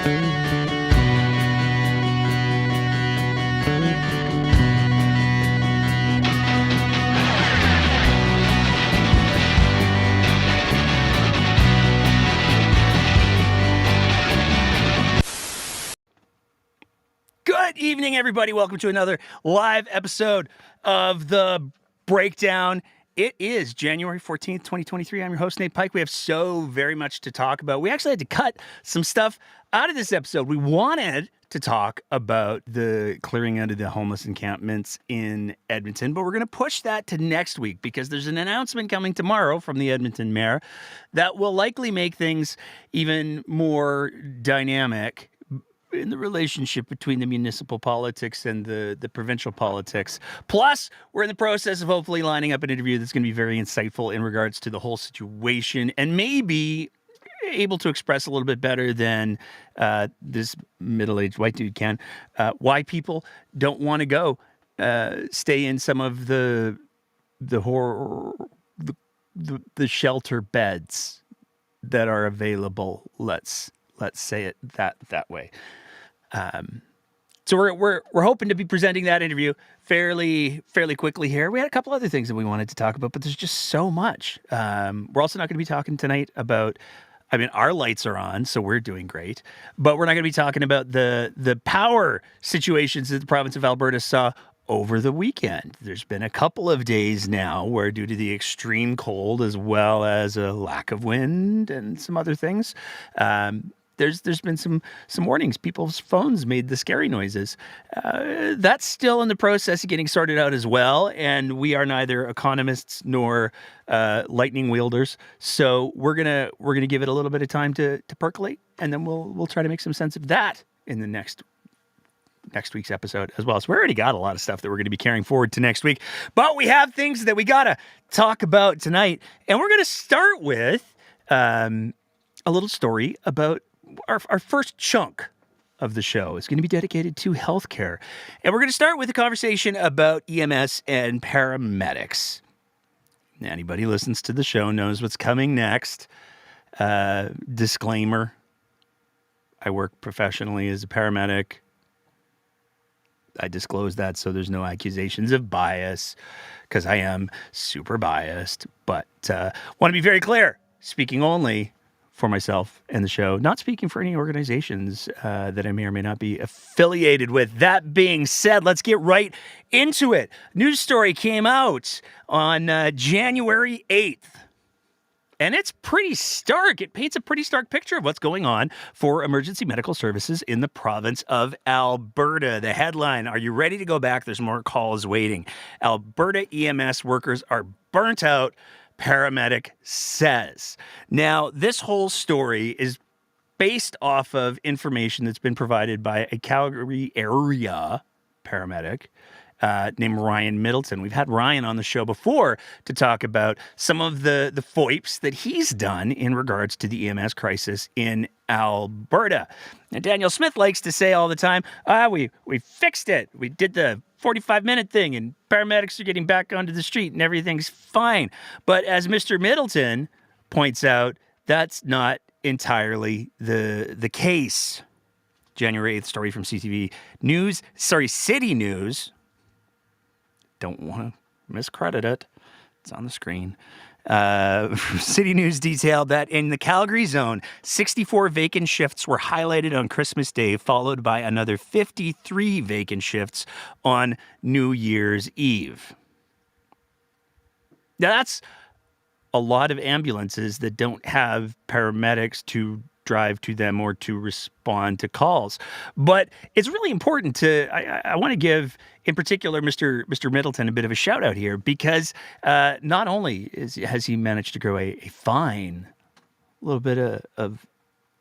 Good evening, everybody. Welcome to another live episode of The Breakdown. It is January 14th, 2023. I'm your host, Nate Pike. We have so very much to talk about. We actually had to cut some stuff out of this episode. We wanted to talk about the clearing out of the homeless encampments in Edmonton, but we're going to push that to next week because there's an announcement coming tomorrow from the Edmonton mayor that will likely make things even more dynamic in the relationship between the municipal politics and the provincial politics. Plus, we're in the process of hopefully lining up an interview that's going to be very insightful in regards to the whole situation and maybe able to express a little bit better than this middle-aged white dude can why people don't want to go stay in some of the shelter beds that are available. Let's say it that way. So we're hoping to be presenting that interview fairly quickly here. We had a couple other things that we wanted to talk about, but there's just so much. We're also not going to be talking tonight about, our lights are on, so we're doing great, but we're not going to be talking about the power situations that the province of Alberta saw over the weekend. There's been a couple of days now where, due to the extreme cold as well as a lack of wind and some other things, there's been some warnings. People's phones made the scary noises. That's still in the process of getting sorted out as well, and we are neither economists nor lightning wielders. So we're gonna give it a little bit of time to percolate, and then we'll try to make some sense of that in the next week's episode as well. So we already got a lot of stuff that we're going to be carrying forward to next week, but we have things that we gotta talk about tonight, and we're going to start with a little story about our first chunk of the show is going to be dedicated to healthcare. And we're going to start with a conversation about EMS and paramedics. Anybody who listens to the show knows what's coming next. Disclaimer: I work professionally as a paramedic. I disclose that so there's no accusations of bias, because I am super biased. But want to be very clear, speaking only for myself and the show, not speaking for any organizations that I may or may not be affiliated with. That being said, let's get right into it. News story came out on January 8th. And it's pretty stark. It paints a pretty stark picture of what's going on for emergency medical services in the province of Alberta. The headline: are you ready to go back? There's more calls waiting. Alberta EMS workers are burnt out, paramedic says. Now, this whole story is based off of information that's been provided by a Calgary area paramedic named Ryan Middleton. We've had Ryan on the show before to talk about some of the FOIPs that he's done in regards to the EMS crisis in Alberta. And Daniel Smith likes to say all the time, we fixed it. We did the 45-minute thing, and paramedics are getting back onto the street, and everything's fine. But as Mr. Middleton points out, that's not entirely the case. January 8th story from City News. Don't want to miscredit it. It's on the screen. City News detailed that in the Calgary zone, 64 vacant shifts were highlighted on Christmas Day, followed by another 53 vacant shifts on New Year's Eve. Now, that's a lot of ambulances that don't have paramedics to drive to them or to respond to calls. But it's really important I want to give, in particular, Mr. Middleton a bit of a shout out here, because not only has he managed to grow a fine, a little bit of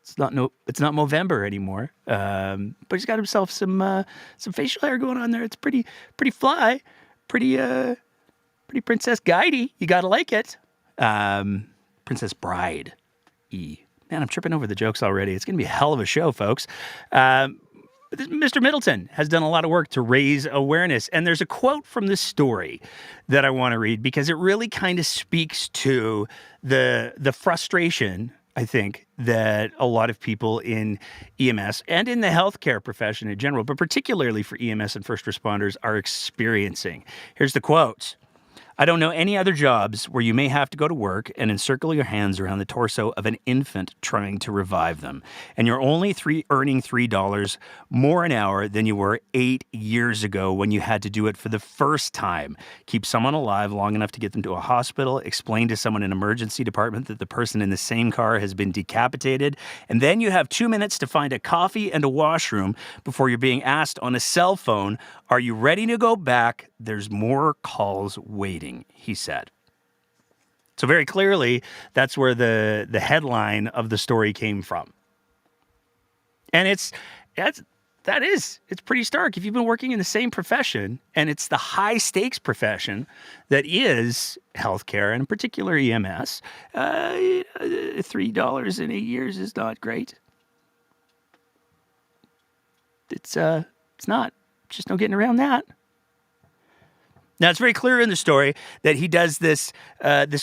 it's not Movember anymore, but he's got himself some facial hair going on there. It's pretty fly, pretty Princess Guidey. You gotta like it. Princess Bride E. Man, I'm tripping over the jokes already. It's going to be a hell of a show, folks. Mr. Middleton has done a lot of work to raise awareness. And there's a quote from this story that I want to read because it really kind of speaks to the frustration I think, that a lot of people in EMS and in the healthcare profession in general, but particularly for EMS and first responders, are experiencing. Here's the quote. I don't know any other jobs where you may have to go to work and encircle your hands around the torso of an infant trying to revive them. And you're only earning $3 more an hour than you were 8 years ago when you had to do it for the first time. Keep someone alive long enough to get them to a hospital, explain to someone in an emergency department that the person in the same car has been decapitated, and then you have 2 minutes to find a coffee and a washroom before you're being asked on a cell phone, are you ready to go back? There's more calls waiting, he said. So very clearly, that's where the headline of the story came from. And it's pretty stark. If you've been working in the same profession, and it's the high stakes profession that is healthcare, and in particular EMS, $3 in 8 years is not great. It's not. Just no getting around that. Now, it's very clear in the story that he does this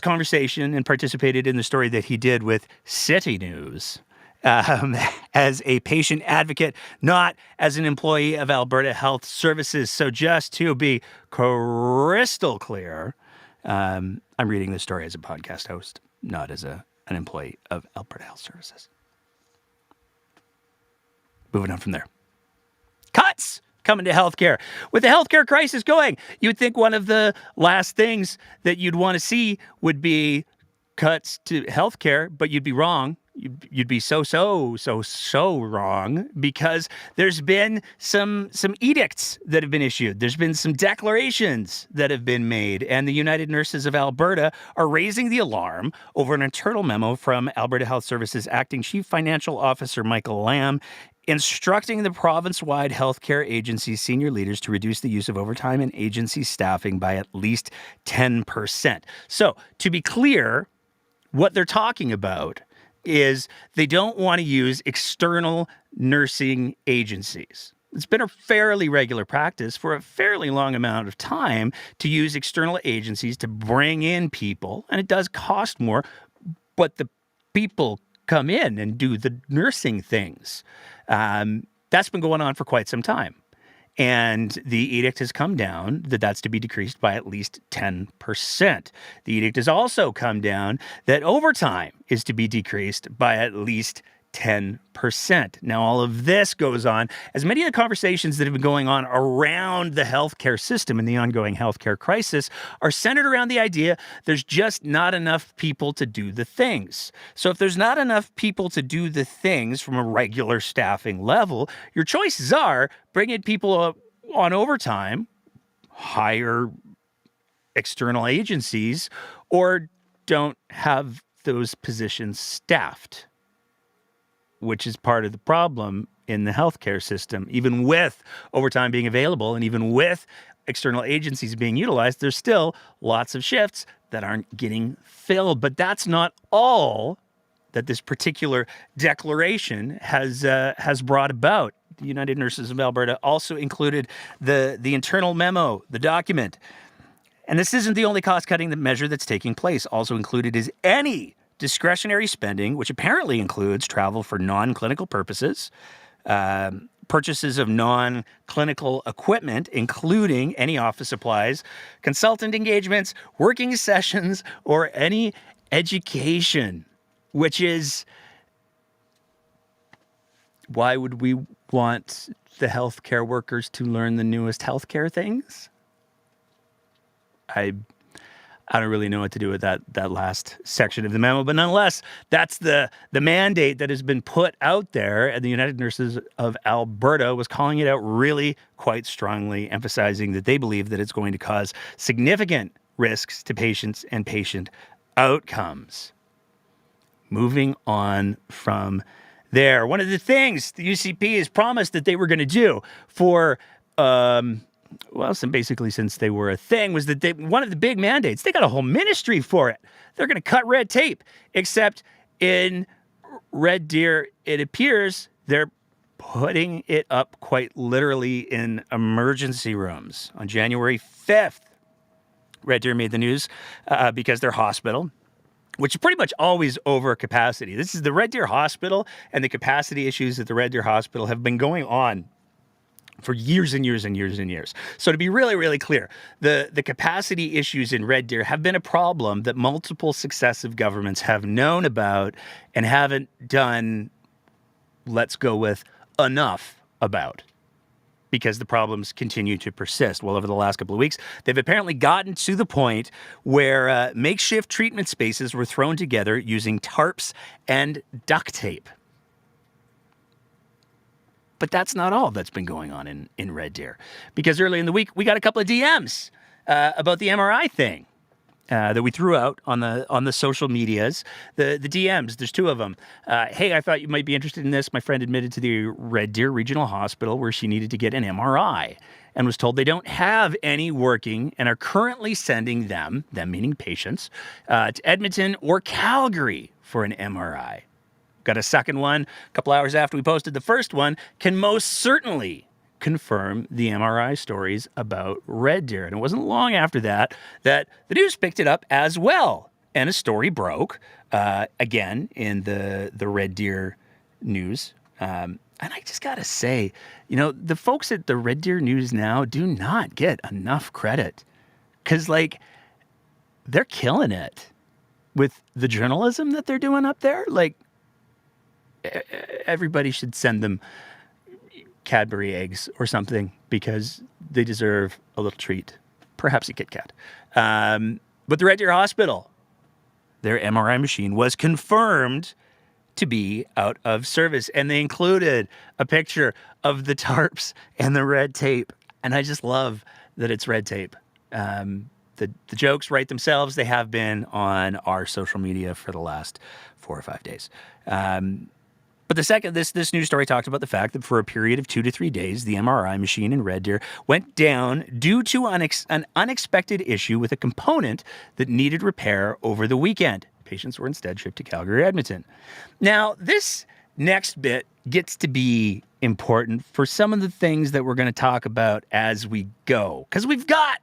conversation and participated in the story that he did with City News as a patient advocate, not as an employee of Alberta Health Services. So just to be crystal clear, I'm reading this story as a podcast host, not as an employee of Alberta Health Services. Moving on from there. Cuts! Coming to healthcare. With the healthcare crisis going, you would think one of the last things that you'd want to see would be cuts to healthcare, but you'd be wrong. You'd be so wrong, because there's been some edicts that have been issued. There's been some declarations that have been made, and the United Nurses of Alberta are raising the alarm over an internal memo from Alberta Health Services Acting Chief Financial Officer Michael Lamb, instructing the province-wide healthcare agency senior leaders to reduce the use of overtime and agency staffing by at least 10%. So, to be clear, what they're talking about is they don't want to use external nursing agencies. It's been a fairly regular practice for a fairly long amount of time to use external agencies to bring in people, and it does cost more, but the people come in and do the nursing things. That's been going on for quite some time. And the edict has come down that that's to be decreased by at least 10%. The edict has also come down that overtime is to be decreased by at least 10%. Now, all of this goes on as many of the conversations that have been going on around the healthcare system and the ongoing healthcare crisis are centered around the idea there's just not enough people to do the things. So if there's not enough people to do the things from a regular staffing level, your choices are bringing people up on overtime, hire external agencies, or don't have those positions staffed, which is part of the problem in the healthcare system. Even with overtime being available and even with external agencies being utilized, there's still lots of shifts that aren't getting filled. But that's not all that this particular declaration has brought about. The United Nurses of Alberta also included the internal memo, the document. And this isn't the only cost-cutting measure that's taking place. Also included is any discretionary spending, which apparently includes travel for non-clinical purposes, purchases of non-clinical equipment, including any office supplies, consultant engagements, working sessions, or any education, which is, why would we want the healthcare workers to learn the newest healthcare things? I don't really know what to do with that last section of the memo, but nonetheless, that's the mandate that has been put out there, and the United Nurses of Alberta was calling it out really quite strongly, emphasizing that they believe that it's going to cause significant risks to patients and patient outcomes. Moving on from there, one of the things the UCP has promised that they were going to do for basically since they were a thing, was that one of the big mandates, they got a whole ministry for it. They're going to cut red tape, except in Red Deer, it appears they're putting it up quite literally in emergency rooms. On January 5th, Red Deer made the news because their hospital which is pretty much always over capacity. This is the Red Deer Hospital, and the capacity issues at the Red Deer Hospital have been going on for years and years and years and years. So to be really, really clear, the capacity issues in Red Deer have been a problem that multiple successive governments have known about and haven't done, let's go with, enough about, because the problems continue to persist. Well, over the last couple of weeks, they've apparently gotten to the point where makeshift treatment spaces were thrown together using tarps and duct tape. But that's not all that's been going on in Red Deer, because early in the week, we got a couple of DMs about the MRI thing that we threw out on the social medias. The DMs, there's two of them. Hey, I thought you might be interested in this. My friend admitted to the Red Deer Regional Hospital where she needed to get an MRI and was told they don't have any working and are currently sending them meaning patients, to Edmonton or Calgary for an MRI. Got a second one a couple hours after we posted the first one, can most certainly confirm the MRI stories about Red Deer. And it wasn't long after that the news picked it up as well. And a story broke, again, in the Red Deer news. And I just got to say, the folks at the Red Deer News Now do not get enough credit. Because, they're killing it with the journalism that they're doing up there. Everybody should send them Cadbury eggs or something, because they deserve a little treat, perhaps a Kit Kat. But the Red Deer Hospital, their MRI machine was confirmed to be out of service, and they included a picture of the tarps and the red tape. And I just love that it's red tape. The jokes write themselves. They have been on our social media for the last 4 or 5 days. But the second, this news story talked about the fact that for a period of 2 to 3 days, the MRI machine in Red Deer went down due to an unexpected issue with a component that needed repair over the weekend. Patients were instead shipped to Calgary or Edmonton. Now, this next bit gets to be important for some of the things that we're going to talk about as we go, because we've got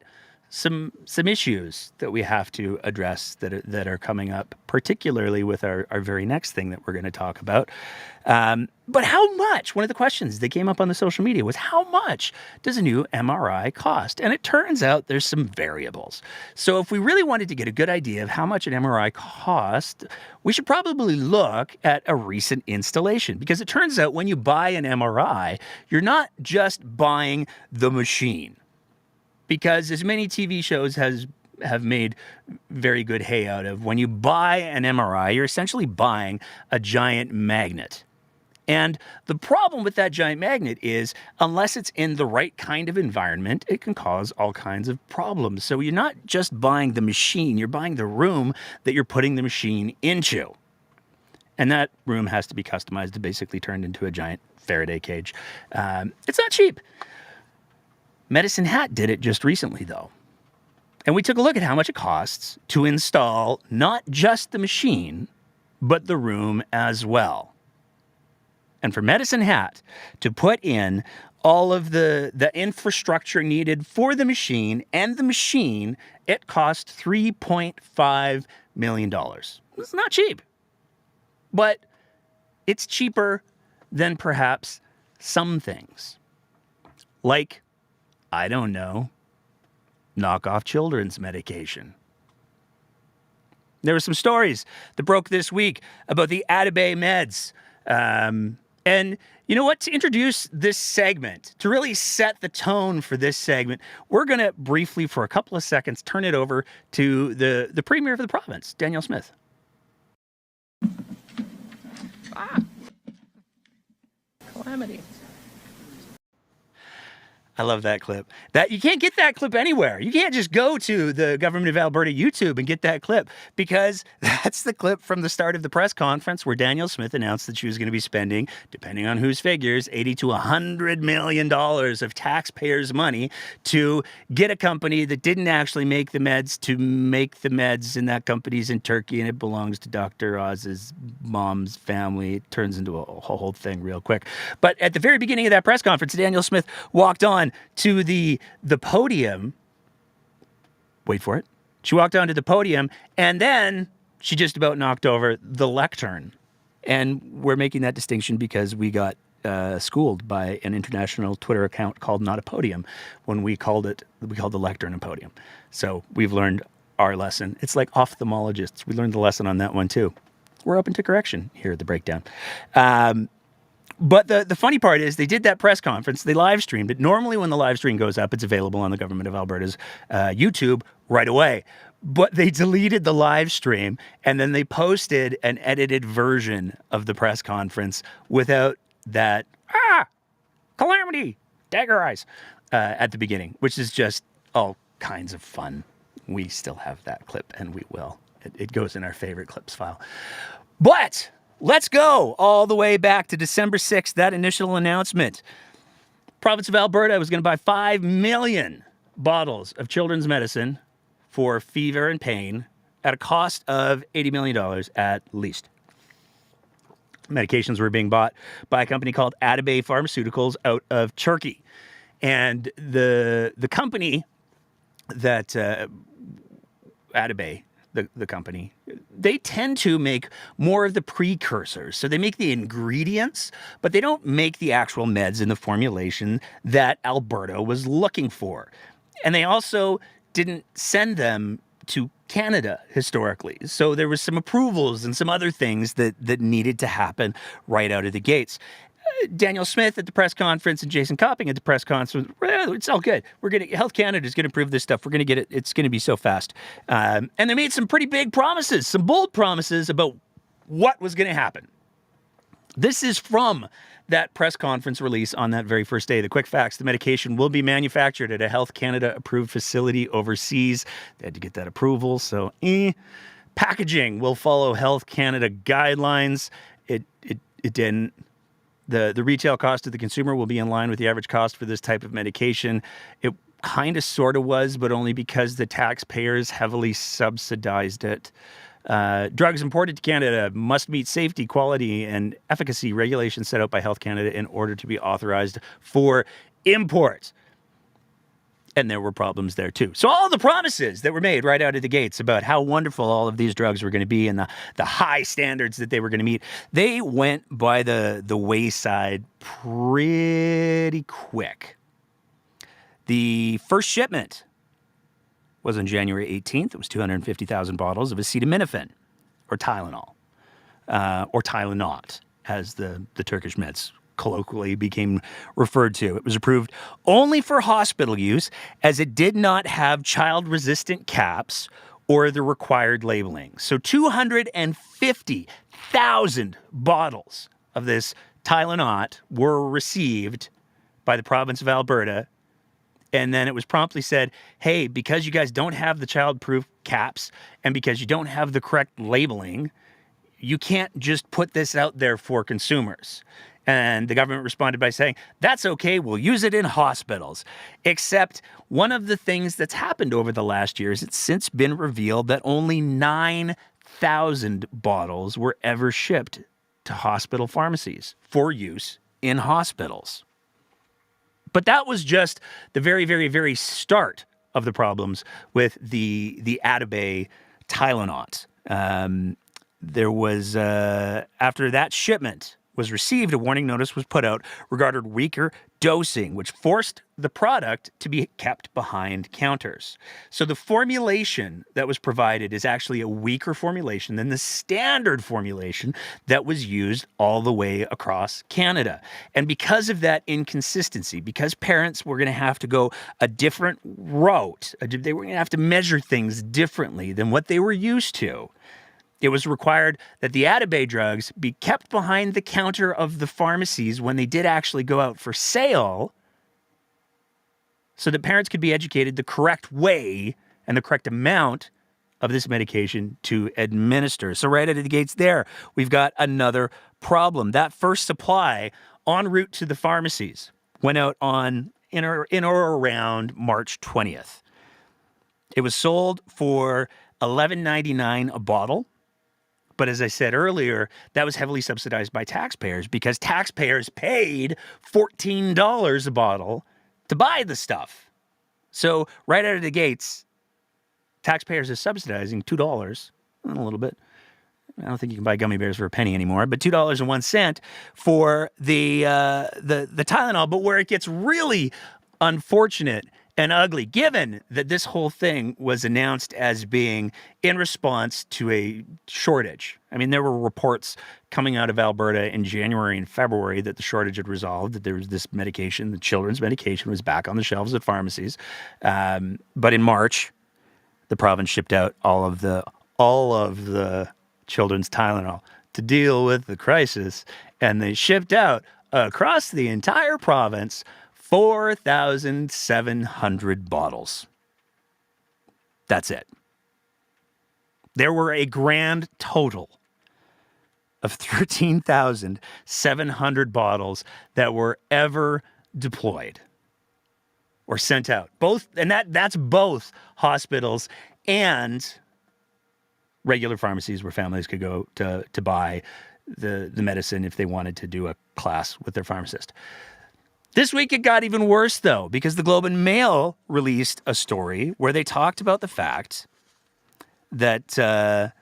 some issues that we have to address that are coming up, particularly with our very next thing that we're going to talk about. But how much? One of the questions that came up on the social media was, how much does a new MRI cost? And it turns out there's some variables. So if we really wanted to get a good idea of how much an MRI costs, we should probably look at a recent installation, because it turns out when you buy an MRI, you're not just buying the machine. Because as many TV shows have made very good hay out of, when you buy an MRI, you're essentially buying a giant magnet. And the problem with that giant magnet is, unless it's in the right kind of environment, it can cause all kinds of problems. So you're not just buying the machine, you're buying the room that you're putting the machine into. And that room has to be customized to basically turn into a giant Faraday cage. It's not cheap. Medicine Hat did it just recently, though. And we took a look at how much it costs to install not just the machine, but the room as well. And for Medicine Hat to put in all of the infrastructure needed for the machine and the machine, it cost $3.5 million. It's not cheap, but it's cheaper than perhaps some things. Like, I don't know, knockoff children's medication. There were some stories that broke this week about the Atabay meds. And you know what? To introduce this segment, to really set the tone for this segment, we're going to briefly, for a couple of seconds, turn it over to the Premier of the province, Danielle Smith. Calamity. I love that clip. That you can't get that clip anywhere. You can't just go to the Government of Alberta YouTube and get that clip, because that's the clip from the start of the press conference where Danielle Smith announced that she was going to be spending, depending on whose figures, $80 to $100 million of taxpayers' money to get a company that didn't actually make the meds to make the meds, and that company's in Turkey and it belongs to Dr. Oz's mom's family. It turns into a whole thing real quick. But at the very beginning of that press conference, Danielle Smith walked on to the podium. Wait for it. She walked onto the podium, and then she just about knocked over the lectern. And we're making that distinction because we got schooled by an international Twitter account called Not a Podium when we called the lectern a podium. So we've learned our lesson. It's like ophthalmologists. We learned the lesson on that one too. We're open to correction here at the Breakdown. But the funny part is they did that press conference. They live streamed it. Normally when the live stream goes up, it's available on the government of Alberta's YouTube right away. But they deleted the live stream and then they posted an edited version of the press conference without that, calamity, dagger eyes, at the beginning, which is just all kinds of fun. We still have that clip and we will. It goes in our favorite clips file. But let's go all the way back to December 6th, that initial announcement. Province of Alberta was going to buy 5 million bottles of children's medicine for fever and pain at a cost of $80 million at least. Medications were being bought by a company called Atabay Pharmaceuticals out of Turkey. And the company that Atabay, the company, they tend to make more of the precursors. So they make the ingredients, but they don't make the actual meds in the formulation that Alberta was looking for. And they also didn't send them to Canada historically. So there was some approvals and some other things that needed to happen right out of the gates. Daniel Smith at the press conference and Jason Copping at the press conference, well, it's all good. Health Canada is going to approve this stuff. We're going to get it. It's going to be so fast. And they made some pretty big promises, some bold promises about what was going to happen. This is from that press conference release on that very first day. The quick facts: the medication will be manufactured at a Health Canada approved facility overseas. They had to get that approval, so packaging will follow Health Canada guidelines. It didn't. The retail cost to the consumer will be in line with the average cost for this type of medication. It kind of sort of was, but only because the taxpayers heavily subsidized it. Drugs imported to Canada must meet safety, quality, and efficacy regulations set out by Health Canada in order to be authorized for import. And there were problems there too. So all the promises that were made right out of the gates about how wonderful all of these drugs were going to be and the high standards that they were going to meet, they went by the wayside pretty quick. The first shipment was on January 18th. It was 250,000 bottles of acetaminophen, or Tylenol, or Tylenot, as the Turkish meds colloquially became referred to. It was approved only for hospital use, as it did not have child-resistant caps or the required labeling. So 250,000 bottles of this Tylenot were received by the province of Alberta. And then it was promptly said, hey, because you guys don't have the child-proof caps and because you don't have the correct labeling, you can't just put this out there for consumers. And the government responded by saying, that's okay, we'll use it in hospitals. Except one of the things that's happened over the last year is it's since been revealed that only 9,000 bottles were ever shipped to hospital pharmacies for use in hospitals. But that was just the very, very, very start of the problems with the Atabay Tylenot. There was, after that shipment was received, a warning notice was put out regarding weaker dosing, which forced the product to be kept behind counters. So the formulation that was provided is actually a weaker formulation than the standard formulation that was used all the way across Canada. And because of that inconsistency, because parents were going to have to go a different route, they were going to have to measure things differently than what they were used to, it was required that the Atabay drugs be kept behind the counter of the pharmacies when they did actually go out for sale, so that parents could be educated the correct way and the correct amount of this medication to administer. So right out of the gates there, we've got another problem. That first supply en route to the pharmacies went out in or around March 20th. It was sold for $11.99 a bottle. But as I said earlier, that was heavily subsidized by taxpayers because taxpayers paid $14 a bottle to buy the stuff. So right out of the gates, taxpayers are subsidizing $2 a little bit I don't think you can buy gummy bears for a penny anymore, but $2.01 for the Tylenol. But where it gets really unfortunate and ugly, given that this whole thing was announced as being in response to a shortage. I mean, there were reports coming out of Alberta in January and February that the shortage had resolved, that there was this medication, the children's medication, was back on the shelves at pharmacies. But in March, the province shipped out all of the children's Tylenol to deal with the crisis, and they shipped out across the entire province 4,700 bottles. That's it. There were a grand total of 13,700 bottles that were ever deployed or sent out. Both, and that's both hospitals and regular pharmacies where families could go to buy the medicine if they wanted to do a class with their pharmacist. This week it got even worse, though, because the Globe and Mail released a story where they talked about the fact that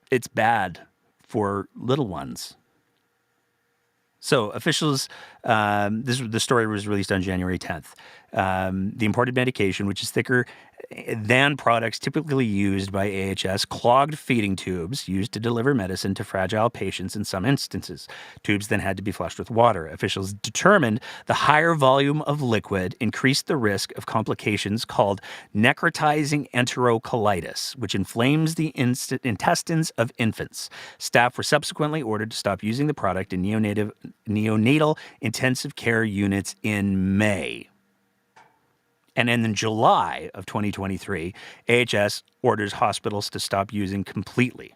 it's bad for little ones. So officials, the story was released on January 10th. The imported medication, which is thicker than products typically used by AHS, clogged feeding tubes used to deliver medicine to fragile patients in some instances. Tubes then had to be flushed with water. Officials determined the higher volume of liquid increased the risk of complications called necrotizing enterocolitis, which inflames the intestines of infants. Staff were subsequently ordered to stop using the product in neonatal intensive care units in May. And then in July of 2023, AHS orders hospitals to stop using completely.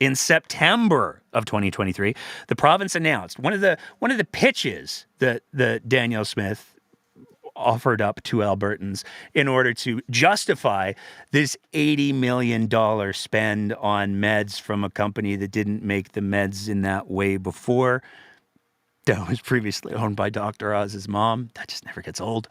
In September of 2023, the province announced one of the pitches that Danielle Smith offered up to Albertans in order to justify this $80 million spend on meds from a company that didn't make the meds in that way before, that was previously owned by Dr. Oz's mom. That just never gets old.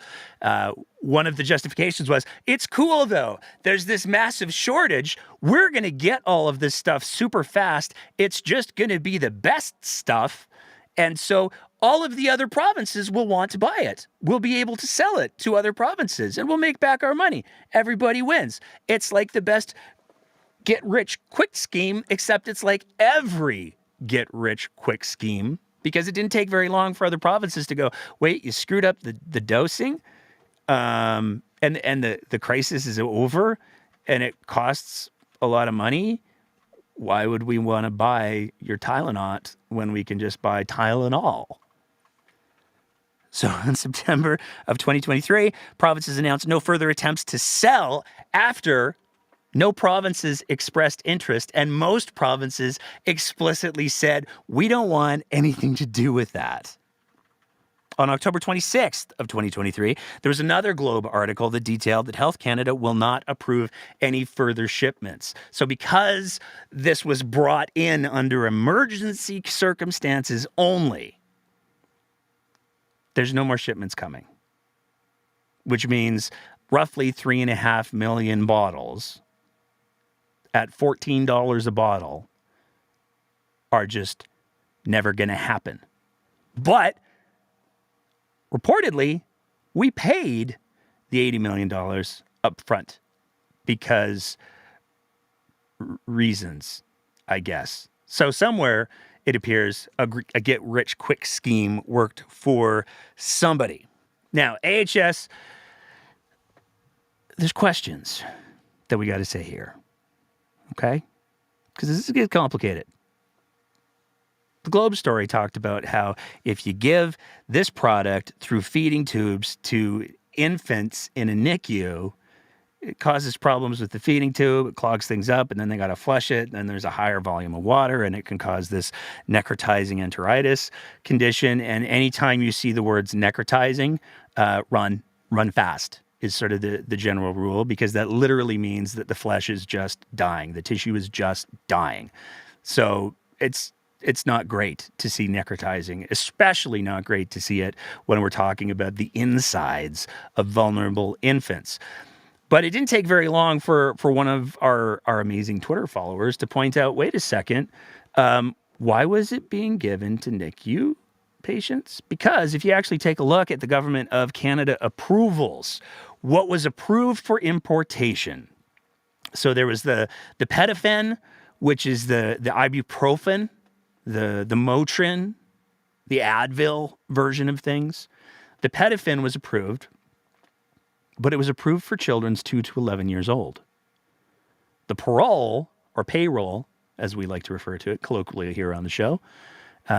One of the justifications was, it's cool, though. There's this massive shortage. We're going to get all of this stuff super fast. It's just going to be the best stuff. And so all of the other provinces will want to buy it. We'll be able to sell it to other provinces, and we'll make back our money. Everybody wins. It's like the best get-rich-quick scheme, except it's like every get-rich-quick scheme, because it didn't take very long for other provinces to go, wait, you screwed up the dosing, and the crisis is over, and it costs a lot of money. Why would we want to buy your Tylenot when we can just buy Tylenol? So in September of 2023, provinces announced no further attempts to sell after no provinces expressed interest, and most provinces explicitly said, we don't want anything to do with that. On October 26th of 2023, there was another Globe article that detailed that Health Canada will not approve any further shipments. So because this was brought in under emergency circumstances only, there's no more shipments coming, which means roughly 3.5 million bottles at $14 a bottle are just never going to happen. But reportedly, we paid the $80 million up front because reasons, I guess. So somewhere it appears a get-rich-quick scheme worked for somebody. Now, AHS, there's questions that we got to say here. Okay? Because this gets complicated. The Globe story talked about how if you give this product through feeding tubes to infants in a NICU, it causes problems with the feeding tube, it clogs things up, and then they got to flush it, and then there's a higher volume of water, and it can cause this necrotizing enteritis condition. And anytime you see the words necrotizing, run fast is sort of the general rule, because that literally means that the flesh is just dying. The tissue is just dying. So it's not great to see necrotizing, especially not great to see it when we're talking about the insides of vulnerable infants. But it didn't take very long for one of our amazing Twitter followers to point out, wait a second, why was it being given to NICU patients? Because if you actually take a look at the Government of Canada approvals, what was approved for importation. So there was the Pedifen, which is the ibuprofen, the Motrin, the Advil version of things. The Pedifen was approved, but it was approved for children 2 to 11 years old. The parole, or payroll, as we like to refer to it colloquially here on the show,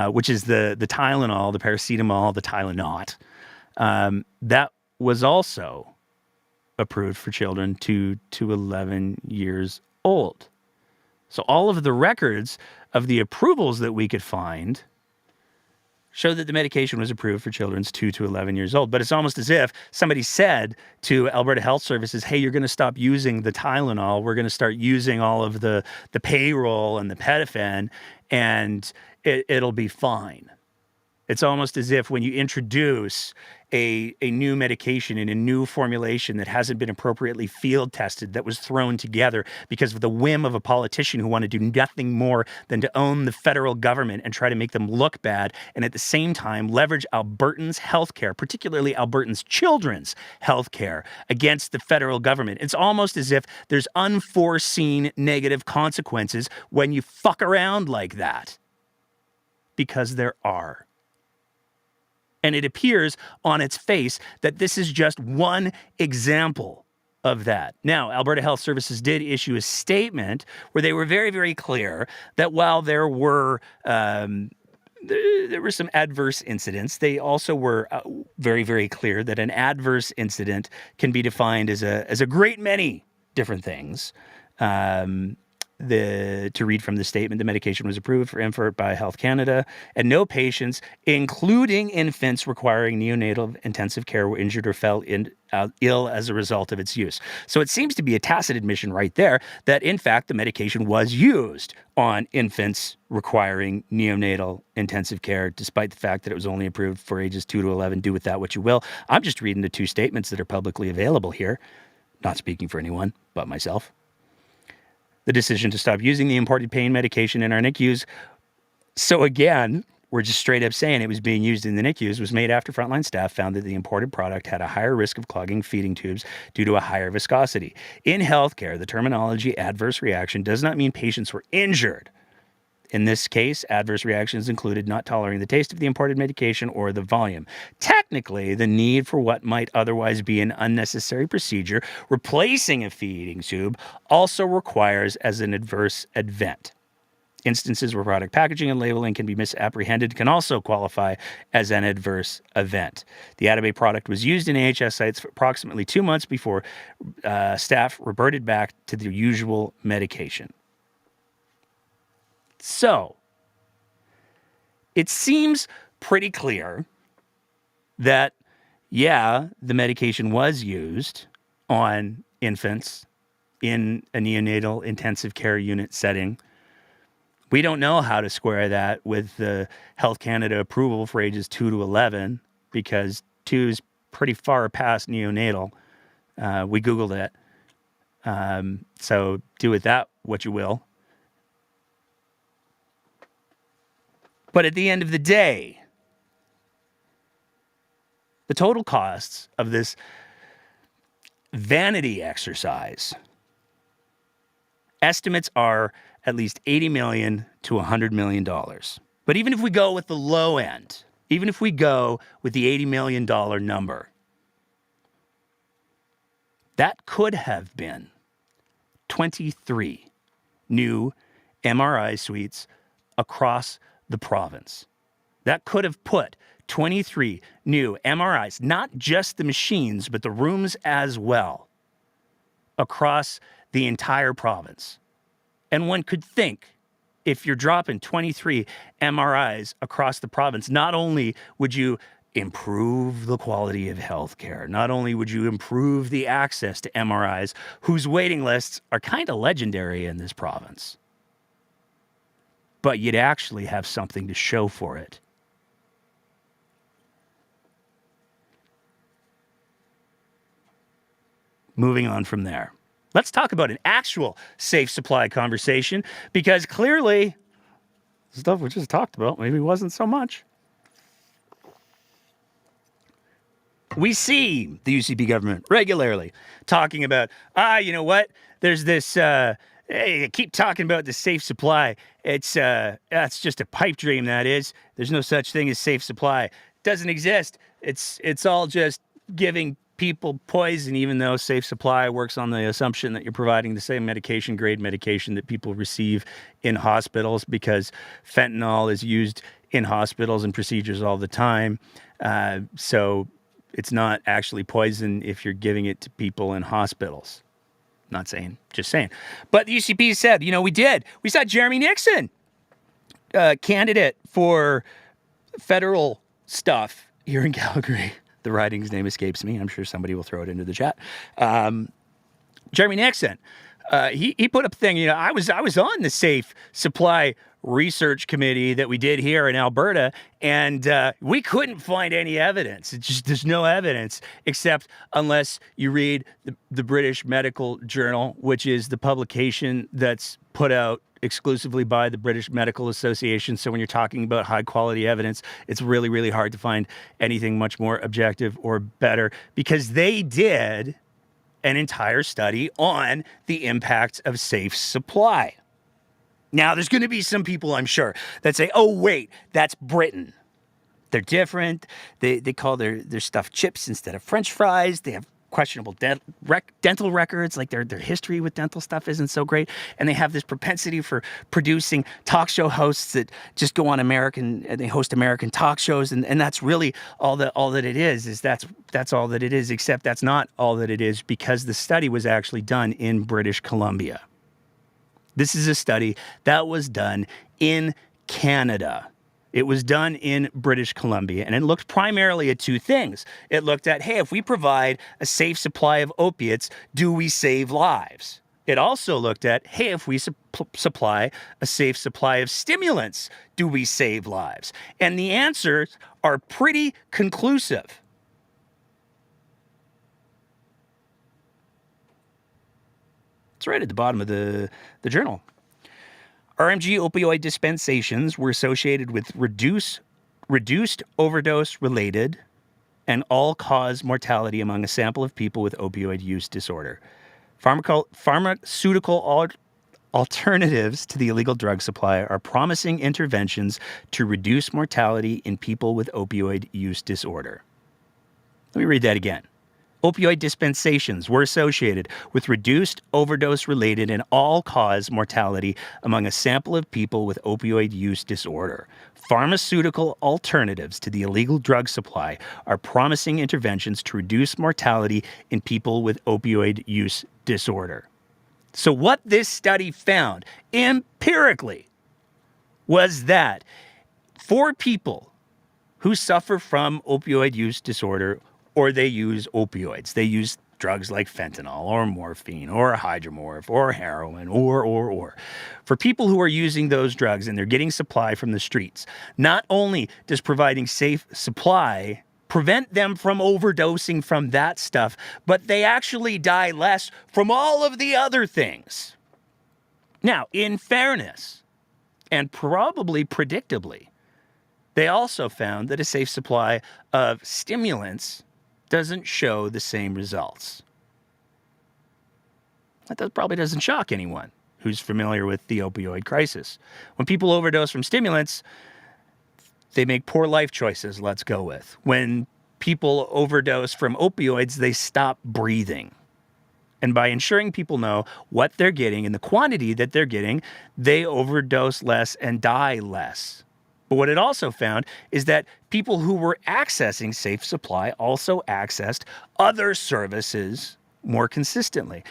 which is the Tylenol, the paracetamol, the Tylenot, that was also approved for children 2 to 11 years old. So all of the records of the approvals that we could find show that the medication was approved for children 2 to 11 years old. But it's almost as if somebody said to Alberta Health Services, hey, you're going to stop using the Tylenol. We're going to start using all of the payroll and the Pedifen, and it'll be fine. It's almost as if when you introduce a new medication in a new formulation that hasn't been appropriately field tested, that was thrown together because of the whim of a politician who wanted to do nothing more than to own the federal government and try to make them look bad, and at the same time leverage Albertans' healthcare, particularly Albertans' children's healthcare, against the federal government. It's almost as if there's unforeseen negative consequences when you fuck around like that. Because there are. And it appears on its face that this is just one example of that. Now, Alberta Health Services did issue a statement where they were very, very clear that while there were some adverse incidents, they also were very, very clear that an adverse incident can be defined as a great many different things. To read from the statement, the medication was approved for infant by Health Canada, and no patients, including infants requiring neonatal intensive care, were injured or fell ill as a result of its use. So it seems to be a tacit admission right there that, in fact, the medication was used on infants requiring neonatal intensive care, despite the fact that it was only approved for ages 2 to 11. Do with that what you will. I'm just reading the two statements that are publicly available here, not speaking for anyone but myself. The decision to stop using the imported pain medication in our NICUs. So again, we're just straight up saying it was being used in the NICUs, was made after frontline staff found that the imported product had a higher risk of clogging feeding tubes due to a higher viscosity. In healthcare, the terminology adverse reaction does not mean patients were injured. In this case, adverse reactions included not tolerating the taste of the imported medication or the volume. Technically, the need for what might otherwise be an unnecessary procedure, replacing a feeding tube, also requires as an adverse event. Instances where product packaging and labeling can be misapprehended can also qualify as an adverse event. The Atabay product was used in AHS sites for approximately 2 months before staff reverted back to their usual medication. So, it seems pretty clear that, yeah, the medication was used on infants in a neonatal intensive care unit setting. We don't know how to square that with the Health Canada approval for ages 2 to 11, because 2 is pretty far past neonatal. We Googled it. So do with that what you will. But at the end of the day, the total costs of this vanity exercise, estimates are at least $80 million to $100 million. But even if we go with the low end, even if we go with the $80 million number, that could have been 23 new MRI suites across the province. That could have put 23 new MRIs, not just the machines, but the rooms as well, across the entire province. And one could think, if you're dropping 23 MRIs across the province, not only would you improve the quality of healthcare, not only would you improve the access to MRIs, whose waiting lists are kind of legendary in this province, but you'd actually have something to show for it. moving on from there. Let's talk about an actual safe supply conversation, because clearly the stuff we just talked about maybe wasn't so much. We see the UCP government regularly talking about, you know what? There's this, hey, keep talking about the safe supply. It's just a pipe dream, that is. There's no such thing as safe supply. It doesn't exist. It's all just giving people poison, even though safe supply works on the assumption that you're providing the same grade medication that people receive in hospitals, because fentanyl is used in hospitals and procedures all the time. So it's not actually poison if you're giving it to people in hospitals. Not saying, just saying. But the UCP said, we saw Jeremy Nixon, candidate for federal stuff here in Calgary. The riding's name escapes me. I'm sure somebody will throw it into the chat. Jeremy Nixon, he put up a thing. I was on the Safe Supply Research Committee that we did here in Alberta, and we couldn't find any evidence. There's no evidence, except unless you read the British Medical Journal, which is the publication that's put out exclusively by the British Medical Association. So when you're talking about high quality evidence, it's really, really hard to find anything much more objective or better, because they did an entire study on the impact of safe supply. Now, there's going to be some people, I'm sure, that say, oh, wait, that's Britain. They're different. They call their stuff chips instead of French fries. They have questionable dental records, like their history with dental stuff isn't so great, and they have this propensity for producing talk show hosts that just go on they host American talk shows, and that's really all that it is that's all that it is, except that's not all that it is, because the study was actually done in British Columbia. This is a study that was done in Canada. It was done in British Columbia, and it looked primarily at two things. It looked at, hey, if we provide a safe supply of opiates, do we save lives? It also looked at, hey, if we supply a safe supply of stimulants, do we save lives? And the answers are pretty conclusive. It's right at the bottom of the journal. RMG opioid dispensations were associated with reduced overdose-related and all-cause mortality among a sample of people with opioid use disorder. Pharmaceutical alternatives to the illegal drug supply are promising interventions to reduce mortality in people with opioid use disorder. Let me read that again. Opioid dispensations were associated with reduced overdose-related and all-cause mortality among a sample of people with opioid use disorder. Pharmaceutical alternatives to the illegal drug supply are promising interventions to reduce mortality in people with opioid use disorder. So what this study found empirically was that for people who suffer from opioid use disorder, or they use opioids, they use drugs like fentanyl or morphine or hydromorph or heroin or. For people who are using those drugs and they're getting supply from the streets, not only does providing safe supply prevent them from overdosing from that stuff, but they actually die less from all of the other things. Now, in fairness, and probably predictably, they also found that a safe supply of stimulants doesn't show the same results. That probably doesn't shock anyone who's familiar with the opioid crisis. When people overdose from stimulants, they make poor life choices, let's go with. When people overdose from opioids, they stop breathing. And by ensuring people know what they're getting and the quantity that they're getting, they overdose less and die less. But what it also found is that people who were accessing safe supply also accessed other services more consistently.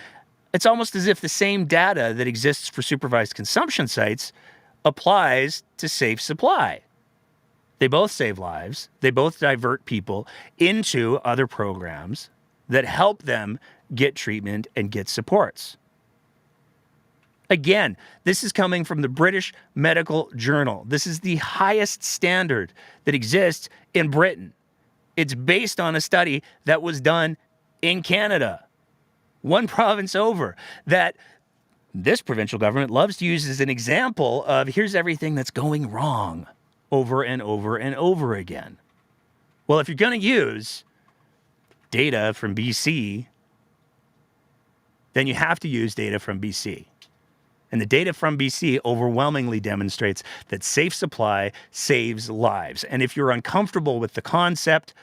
It's almost as if the same data that exists for supervised consumption sites applies to safe supply. They both save lives. They both divert people into other programs that help them get treatment and get supports. Again, this is coming from the British Medical Journal. This is the highest standard that exists in Britain. It's based on a study that was done in Canada. one province over, that this provincial government loves to use as an example of here's everything that's going wrong over and over and over again. Well, if you're going to use data from BC, then you have to use data from BC. And the data from BC overwhelmingly demonstrates that safe supply saves lives. And if you're uncomfortable with the concept,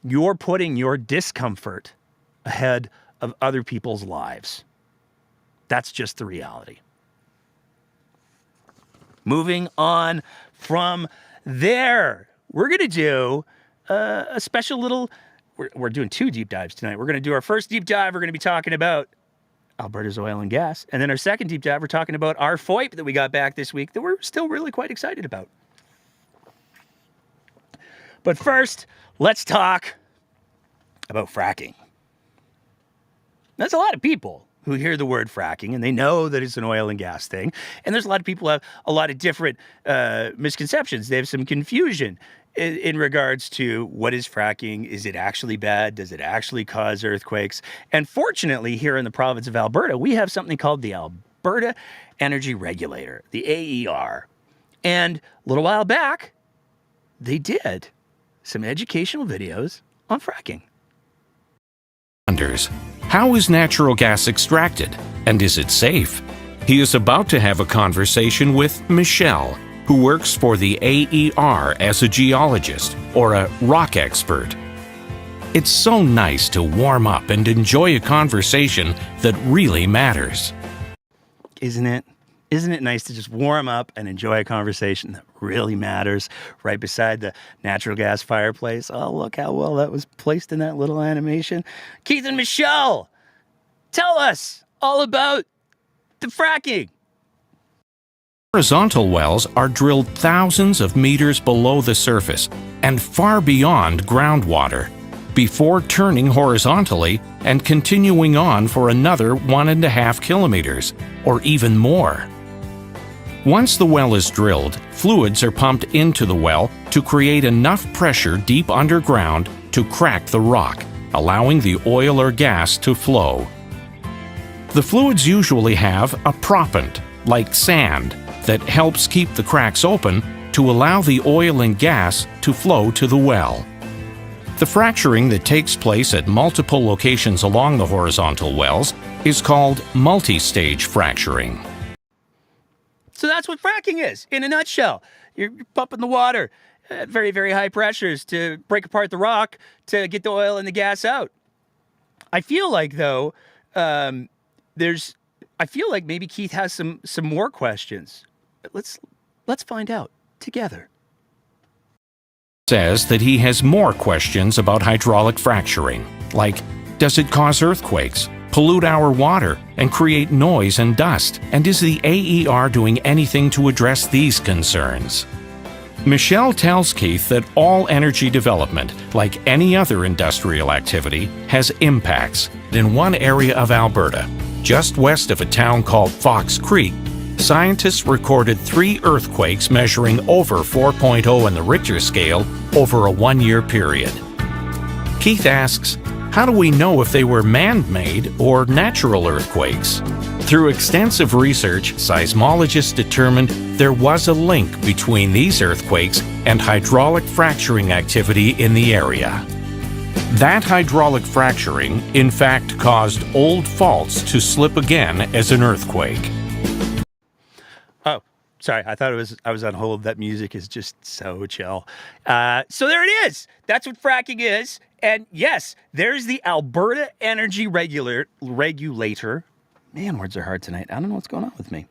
you're putting your discomfort ahead of other people's lives. That's just the reality. Moving on from there, we're going to do a special little, we're doing 2 deep dives tonight. We're going to do our first deep dive. We're going to be talking about Alberta's oil and gas. And then our second deep dive, we're talking about our FOIP that we got back this week that we're still really quite excited about. But first, let's talk about fracking. There's a lot of people who hear the word fracking and they know that it's an oil and gas thing. And there's a lot of people who have a lot of different misconceptions. They have some confusion in regards to what is fracking. Is it actually bad? Does it actually cause earthquakes? And fortunately, here in the province of Alberta, we have something called the Alberta Energy Regulator, the AER. And a little while back, they did some educational videos on fracking. How is natural gas extracted, and is it safe? He is about to have a conversation with Michelle, who works for the AER as a geologist or a rock expert. It's so nice to warm up and enjoy a conversation that really matters. Isn't it? Isn't it nice to just warm up and enjoy a conversation that really matters right beside the natural gas fireplace? Oh, look how well that was placed in that little animation. Keith and Michelle, tell us all about the fracking. Horizontal wells are drilled thousands of meters below the surface and far beyond groundwater before turning horizontally and continuing on for another 1.5 kilometers or even more. Once the well is drilled, fluids are pumped into the well to create enough pressure deep underground to crack the rock, allowing the oil or gas to flow. The fluids usually have a proppant, like sand, that helps keep the cracks open to allow the oil and gas to flow to the well. The fracturing that takes place at multiple locations along the horizontal wells is called multi-stage fracturing. So that's what fracking is, in a nutshell. You're pumping the water at very, very high pressures to break apart the rock to get the oil and the gas out. I feel like, though, I feel like maybe Keith has some more questions. Let's find out together. Says that he has more questions about hydraulic fracturing, like, does it cause earthquakes, pollute our water, and create noise and dust? And is the AER doing anything to address these concerns? Michelle tells Keith that all energy development, like any other industrial activity, has impacts. In one area of Alberta, just west of a town called Fox Creek, scientists recorded 3 earthquakes measuring over 4.0 in the Richter scale over a 1-year period. Keith asks, how do we know if they were man-made or natural earthquakes? Through extensive research, seismologists determined there was a link between these earthquakes and hydraulic fracturing activity in the area. That hydraulic fracturing, in fact, caused old faults to slip again as an earthquake. Oh, sorry. I thought I was on hold. That music is just so chill. So there it is. That's what fracking is. And yes, there's the Alberta Energy Regulator. Man, words are hard tonight. I don't know what's going on with me.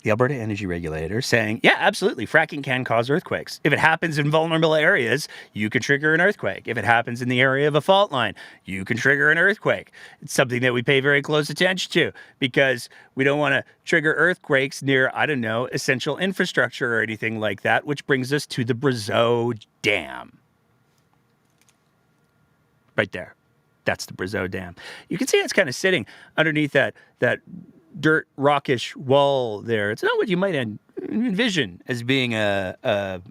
The Alberta Energy Regulator saying, yeah, absolutely, fracking can cause earthquakes. If it happens in vulnerable areas, you can trigger an earthquake. If it happens in the area of a fault line, you can trigger an earthquake. It's something that we pay very close attention to because we don't want to trigger earthquakes near, I don't know, essential infrastructure or anything like that, which brings us to the Brazeau Damn. Right there. That's the Brazeau Damn. You can see it's kind of sitting underneath that dirt rockish wall there. It's not what you might envision as being a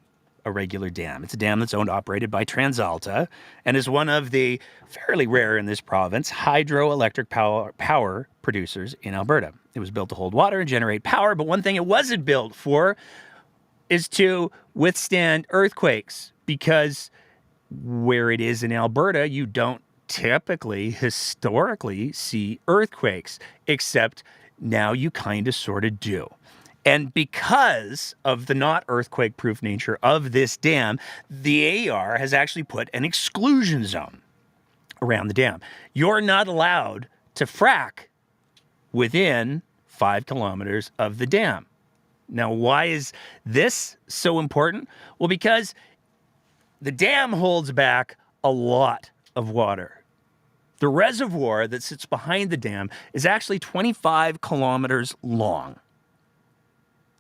a regular dam. It's a dam that's owned, operated by TransAlta, and is one of the fairly rare in this province hydroelectric power producers in Alberta. It was built to hold water and generate power, but one thing it wasn't built for is to withstand earthquakes, because where it is in Alberta, you don't typically, historically, see earthquakes, except now you kind of sort of do. And because of the not earthquake proof nature of this dam, the AER has actually put an exclusion zone around the dam. You're not allowed to frack within 5 kilometers of the dam. Now, why is this so important? Well, because the dam holds back a lot of water. The reservoir that sits behind the dam is actually 25 kilometers long.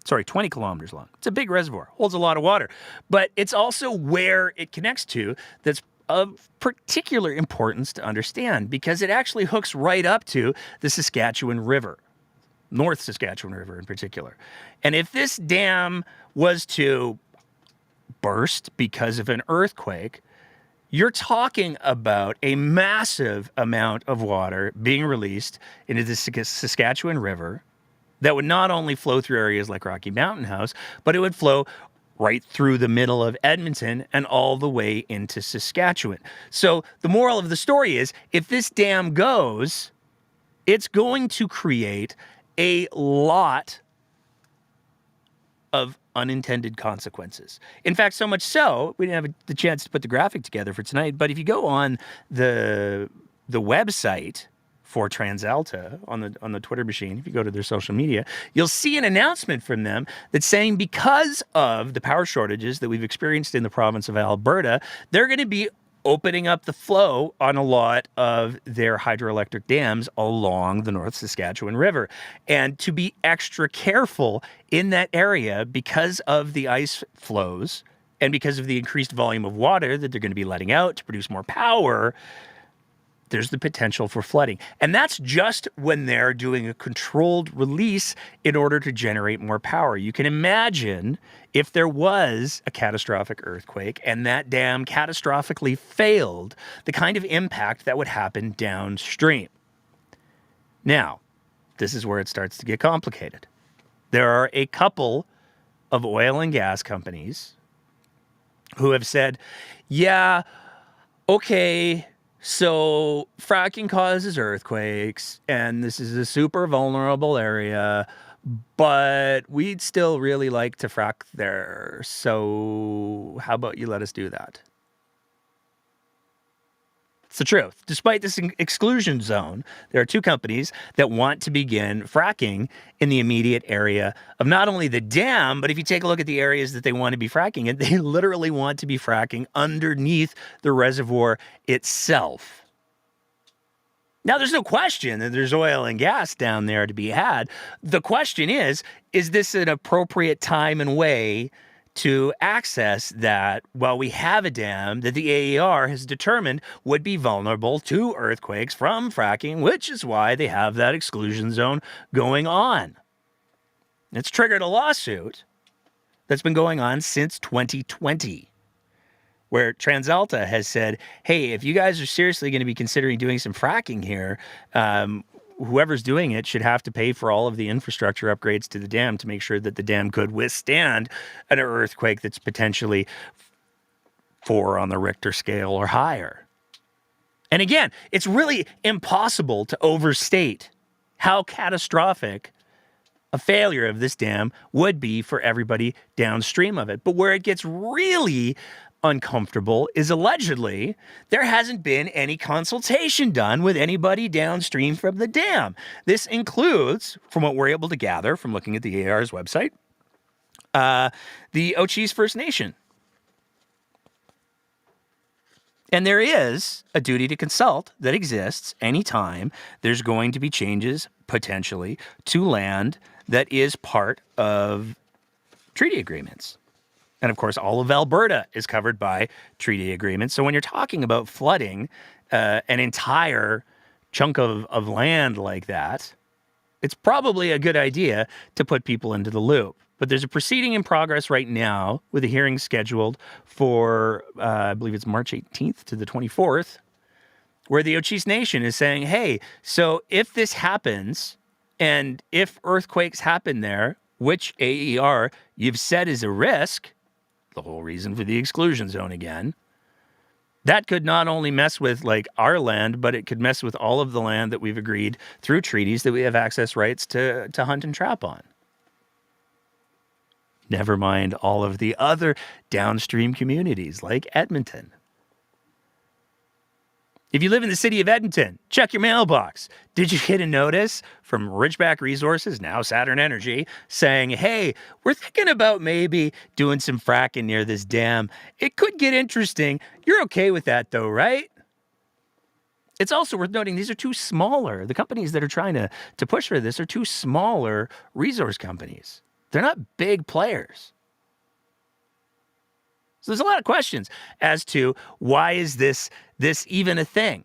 Sorry, 20 kilometers long. It's a big reservoir, holds a lot of water. But it's also where it connects to that's of particular importance to understand, because it actually hooks right up to the Saskatchewan River. North Saskatchewan River in particular. And if this dam was to burst because of an earthquake, you're talking about a massive amount of water being released into the Saskatchewan River that would not only flow through areas like Rocky Mountain House, but it would flow right through the middle of Edmonton and all the way into Saskatchewan. So the moral of the story is, if this dam goes, it's going to create a lot of unintended consequences. In fact, so much so, we didn't have the chance to put the graphic together for tonight, but if you go on the website for TransAlta on the Twitter machine, if you go to their social media, you'll see an announcement from them that's saying, because of the power shortages that we've experienced in the province of Alberta, they're going to be opening up the flow on a lot of their hydroelectric dams along the North Saskatchewan River. And to be extra careful in that area because of the ice flows and because of the increased volume of water that they're going to be letting out to produce more power, there's the potential for flooding. And that's just when they're doing a controlled release in order to generate more power. You can imagine if there was a catastrophic earthquake and that dam catastrophically failed, the kind of impact that would happen downstream. Now, this is where it starts to get complicated. There are a couple of oil and gas companies who have said, yeah, okay, so fracking causes earthquakes, and this is a super vulnerable area, but we'd still really like to frack there. So how about you let us do that? It's the truth. Despite this exclusion zone, there are two companies that want to begin fracking in the immediate area of not only the dam, but if you take a look at the areas that they want to be fracking in, they literally want to be fracking underneath the reservoir itself. Now, there's no question that there's oil and gas down there to be had. The question is this an appropriate time and way to access that while we have a dam that the AER has determined would be vulnerable to earthquakes from fracking, which is why they have that exclusion zone going on. It's triggered a lawsuit that's been going on since 2020, where TransAlta has said, hey, if you guys are seriously going to be considering doing some fracking here, whoever's doing it should have to pay for all of the infrastructure upgrades to the dam to make sure that the dam could withstand an earthquake that's potentially 4 on the Richter scale or higher. And again, it's really impossible to overstate how catastrophic a failure of this dam would be for everybody downstream of it. But where it gets really uncomfortable is allegedly there hasn't been any consultation done with anybody downstream from the dam. This includes, from what we're able to gather from looking at the AR's website, the Ochese First Nation. And there is a duty to consult that exists anytime there's going to be changes, potentially, to land that is part of treaty agreements. And of course, all of Alberta is covered by treaty agreements. So when you're talking about flooding an entire chunk of land like that, it's probably a good idea to put people into the loop. But there's a proceeding in progress right now with a hearing scheduled for, I believe it's March 18th to the 24th, where the Ochis Nation is saying, hey, so if this happens and if earthquakes happen there, which AER you've said is a risk, the whole reason for the exclusion zone again, that could not only mess with like our land, but it could mess with all of the land that we've agreed through treaties that we have access rights to hunt and trap on. Never mind all of the other downstream communities like Edmonton. If you live in the city of Edmonton, check your mailbox. Did you get a notice from Ridgeback Resources, now Saturn Energy, saying, hey, we're thinking about maybe doing some fracking near this dam. It could get interesting. You're okay with that though, right? It's also worth noting these are two smaller, the companies that are trying to push for this are two smaller resource companies. They're not big players. So there's a lot of questions as to why is this even a thing?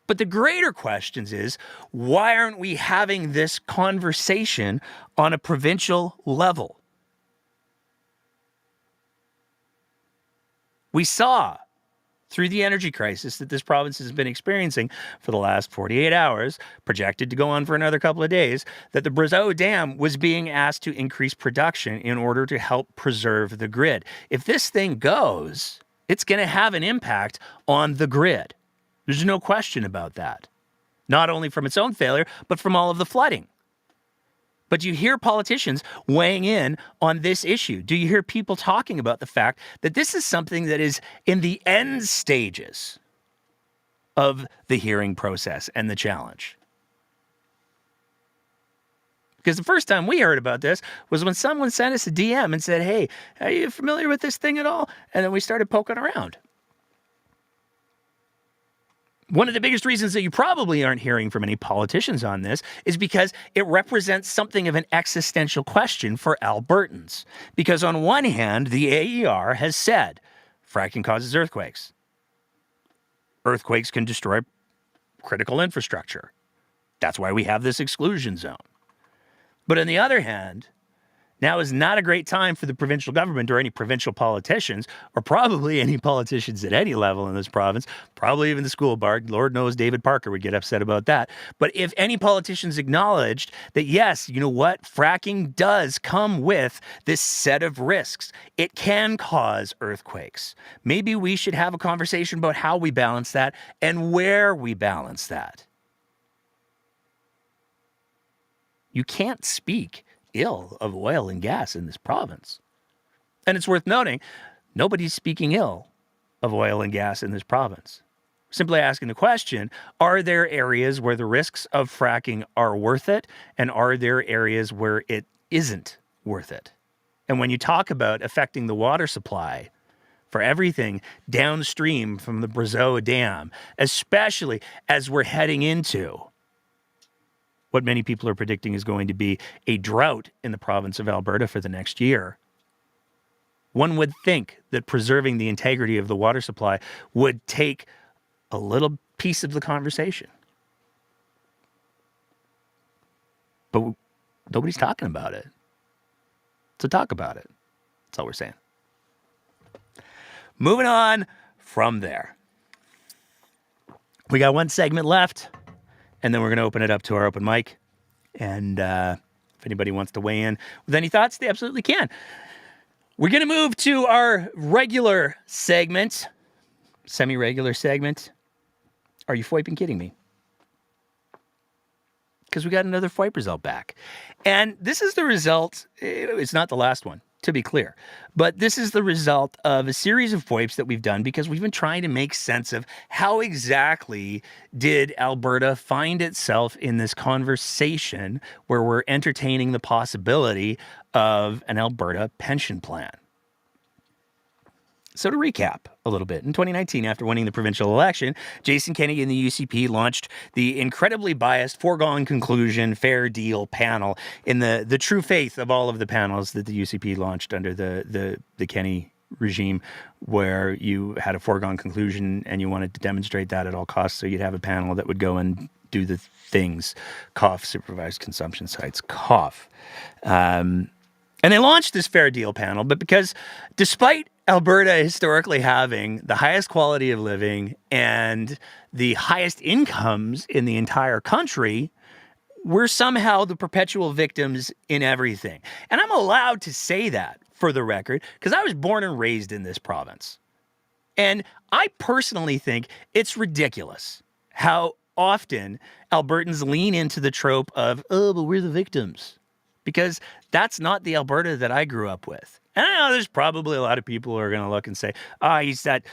But the greater questions is, why aren't we having this conversation on a provincial level? We saw through the energy crisis that this province has been experiencing for the last 48 hours, projected to go on for another couple of days, that the Brazeau Damn was being asked to increase production in order to help preserve the grid. If this thing goes, it's going to have an impact on the grid. There's no question about that. Not only from its own failure, but from all of the flooding. But do you hear politicians weighing in on this issue? Do you hear people talking about the fact that this is something that is in the end stages of the hearing process and the challenge? Because the first time we heard about this was when someone sent us a DM and said, hey, are you familiar with this thing at all? And then we started poking around. One of the biggest reasons that you probably aren't hearing from any politicians on this is because it represents something of an existential question for Albertans. Because on one hand, the AER has said fracking causes earthquakes. Earthquakes can destroy critical infrastructure. That's why we have this exclusion zone. But on the other hand, now is not a great time for the provincial government or any provincial politicians, or probably any politicians at any level in this province, probably even the school board. Lord knows David Parker would get upset about that. But if any politicians acknowledged that, yes, you know what, fracking does come with this set of risks. It can cause earthquakes. Maybe we should have a conversation about how we balance that and where we balance that. You can't speak ill of oil and gas in this province. And it's worth noting, nobody's speaking ill of oil and gas in this province. Simply asking the question, are there areas where the risks of fracking are worth it? And are there areas where it isn't worth it? And when you talk about affecting the water supply for everything downstream from the Brazeau Damn, especially as we're heading into what many people are predicting is going to be a drought in the province of Alberta for the next year, one would think that preserving the integrity of the water supply would take a little piece of the conversation. But nobody's talking about it. So talk about it. That's all we're saying. Moving on from there. We got one segment left. And then we're going to open it up to our open mic. And if anybody wants to weigh in with any thoughts, they absolutely can. We're going to move to our regular segment, semi-regular segment. Are you FOIPing kidding me? Because we got another FOIP result back. And this is the result. It's not the last one, to be clear. But this is the result of a series of FOIPs that we've done because we've been trying to make sense of how exactly did Alberta find itself in this conversation where we're entertaining the possibility of an Alberta pension plan. So to recap a little bit, in 2019, after winning the provincial election, Jason Kenney and the UCP launched the incredibly biased foregone conclusion fair deal panel in the true faith of all of the panels that the UCP launched under the Kenney regime, where you had a foregone conclusion and you wanted to demonstrate that at all costs. So you'd have a panel that would go and do the things cough supervised consumption sites cough. And they launched this fair deal panel, but because despite Alberta historically having the highest quality of living and the highest incomes in the entire country, we're somehow the perpetual victims in everything. And I'm allowed to say that, for the record, because I was born and raised in this province. And I personally think it's ridiculous how often Albertans lean into the trope of, oh, but we're the victims. Because that's not the Alberta that I grew up with. And I know there's probably a lot of people who are going to look and say, oh, he's that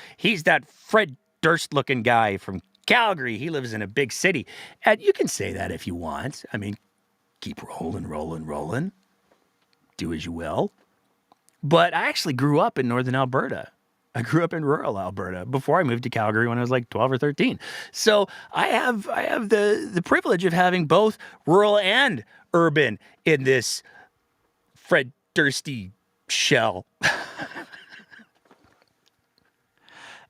Fred Durst-looking guy from Calgary. He lives in a big city. And you can say that if you want. I mean, keep rolling. Do as you will. But I actually grew up in northern Alberta. I grew up in rural Alberta before I moved to Calgary when I was like 12 or 13. So I have the privilege of having both rural and urban in this Fred Dursty shell.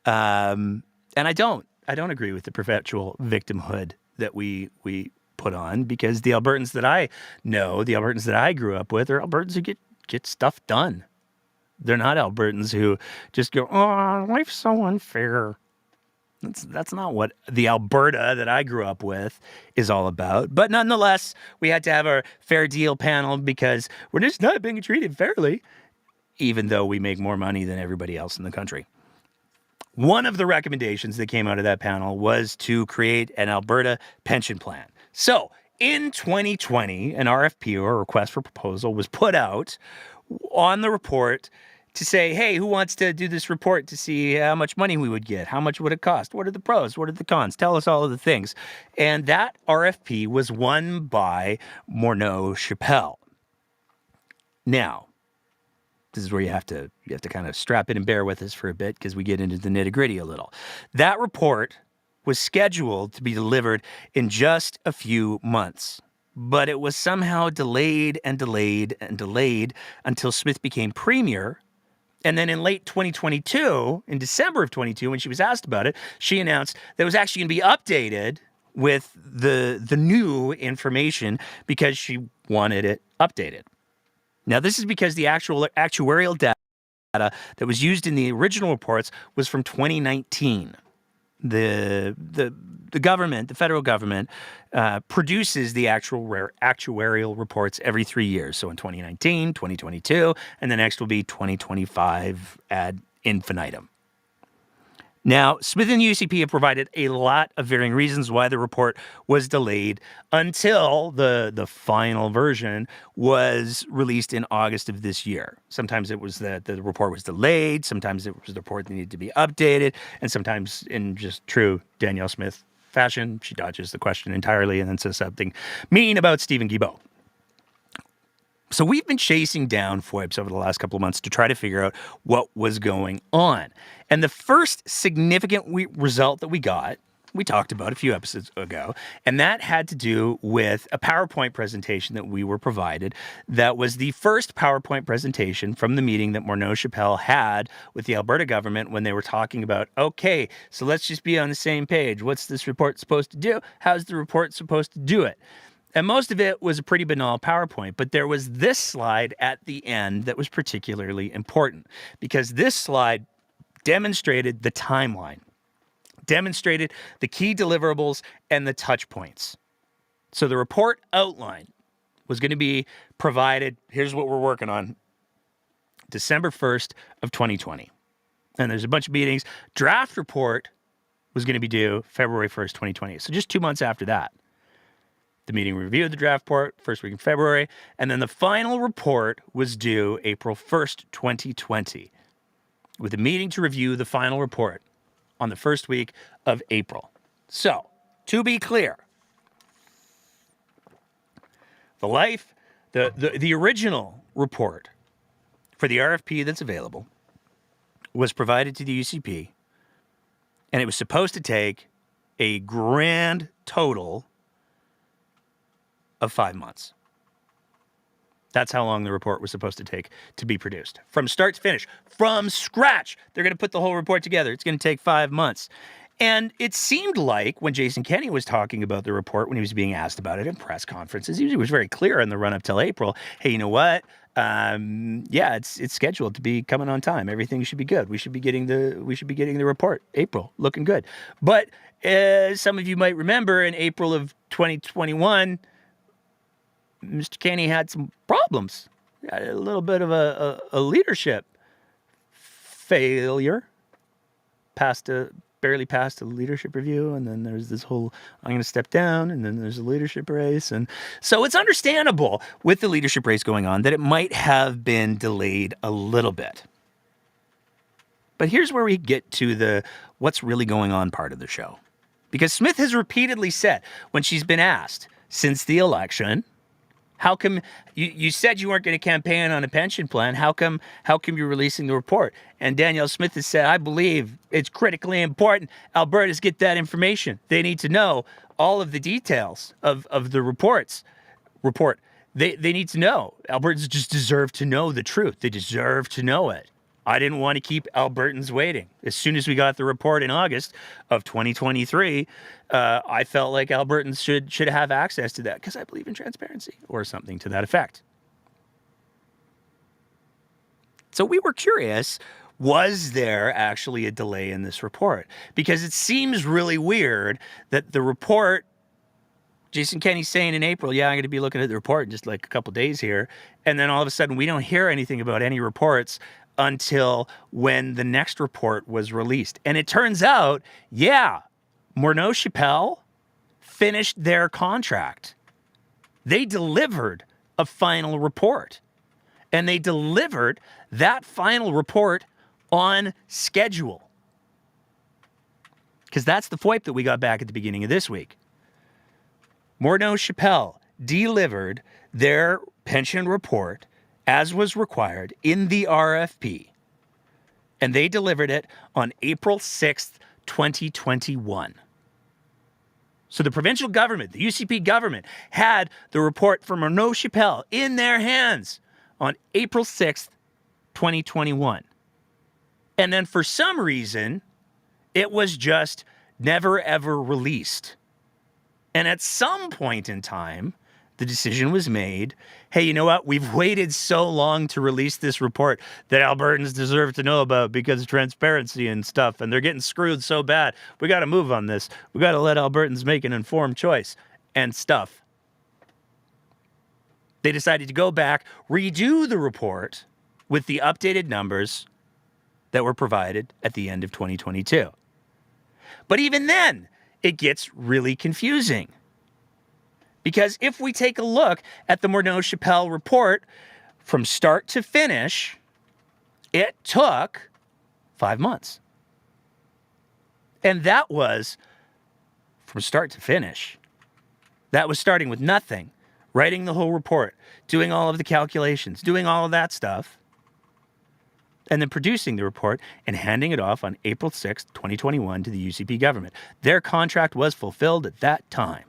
And I don't agree with the perpetual victimhood that we put on, because the Albertans that I know, the Albertans that I grew up with, are Albertans who get stuff done. They're not Albertans who just go, oh, life's so unfair. That's not what the Alberta that I grew up with is all about. But nonetheless, we had to have our fair deal panel because we're just not being treated fairly, even though we make more money than everybody else in the country. One of the recommendations that came out of that panel was to create an Alberta pension plan. So in 2020, an RFP, or request for proposal, was put out on the report to say, hey, who wants to do this report to see how much money we would get? How much would it cost? What are the pros? What are the cons? Tell us all of the things. And that RFP was won by Morneau Chappelle. Now, this is where you have to kind of strap in and bear with us for a bit, because we get into the nitty-gritty a little. That report was scheduled to be delivered in just a few months, but it was somehow delayed until Smith became premier. And then in late 2022, in December of 22, when she was asked about it, she announced that it was actually going to be updated with the new information because she wanted it updated. Now, this is because the actual actuarial data that was used in the original reports was from 2019. The government, the federal government, produces the actual actuarial reports every 3 years. So in 2019, 2022, and the next will be 2025 ad infinitum. Now, Smith and the UCP have provided a lot of varying reasons why the report was delayed until the final version was released in August of this year. Sometimes it was that the report was delayed, sometimes it was the report that needed to be updated, and sometimes, in just true Danielle Smith fashion, she dodges the question entirely and then says something mean about Stephen Guilbeault. So we've been chasing down FOIPs over the last couple of months to try to figure out what was going on. And the first significant result that we got, we talked about a few episodes ago, and that had to do with a PowerPoint presentation that we were provided. That was the first PowerPoint presentation from the meeting that Morneau Chappelle had with the Alberta government when they were talking about, okay, so let's just be on the same page. What's this report supposed to do? How's the report supposed to do it? And most of it was a pretty banal PowerPoint, but there was this slide at the end that was particularly important, because this slide demonstrated the timeline, demonstrated the key deliverables and the touch points. So the report outline was going to be provided. Here's what we're working on. December 1st of 2020. And there's a bunch of meetings. Draft report was going to be due February 1st, 2020. So just 2 months after that. The meeting reviewed the draft report first week in February, and then the final report was due April 1st, 2020, with a meeting to review the final report on the first week of April. So, to be clear, the original report for the RFP that's available was provided to the UCP, and it was supposed to take a grand total of 5 months. That's how long the report was supposed to take to be produced. From start to finish, from scratch, they're going to put the whole report together. It's going to take 5 months. And it seemed like when Jason Kenney was talking about the report, when he was being asked about it in press conferences, he was very clear in the run up till April. Hey, you know what? Yeah, it's scheduled to be coming on time. Everything should be good. We should be getting the report. April, looking good. But some of you might remember in April of 2021, Mr. Kenney had some problems. Had a little bit of a leadership failure. Barely passed a leadership review, and then there's this whole I'm going to step down, and then there's a leadership race, and so it's understandable with the leadership race going on that it might have been delayed a little bit. But here's where we get to the what's really going on part of the show. Because Smith has repeatedly said when she's been asked since the election, how come you said you weren't going to campaign on a pension plan? How come you're releasing the report? And Danielle Smith has said, I believe it's critically important Albertans get that information. They need to know all of the details of the report. They need to know. Albertans just deserve to know the truth. They deserve to know it. I didn't want to keep Albertans waiting. As soon as we got the report in August of 2023, I felt like Albertans should have access to that because I believe in transparency or something to that effect. So we were curious, was there actually a delay in this report? Because it seems really weird that the report, Jason Kenney's saying in April, yeah, I'm going to be looking at the report in just like a couple days here. And then all of a sudden we don't hear anything about any reports until when the next report was released. And it turns out, yeah, Morneau Chappelle finished their contract. They delivered a final report. And they delivered that final report on schedule. Because that's the FOIP that we got back at the beginning of this week. Morneau Chappelle delivered their pension report as was required in the RFP. And they delivered it on April 6th, 2021. So the provincial government, the UCP government, had the report from Morneau Chappelle in their hands on April 6th, 2021. And then for some reason, it was just never ever released. And at some point in time, the decision was made, hey, you know what? We've waited so long to release this report that Albertans deserve to know about because of transparency and stuff, and they're getting screwed so bad. We got to move on this. We got to let Albertans make an informed choice and stuff. They decided to go back, redo the report with the updated numbers that were provided at the end of 2022. But even then, it gets really confusing. Because if we take a look at the Morneau Chappelle report from start to finish, it took 5 months. And that was from start to finish. That was starting with nothing, writing the whole report, doing all of the calculations, doing all of that stuff, and then producing the report and handing it off on April 6th, 2021 to the UCP government. Their contract was fulfilled at that time.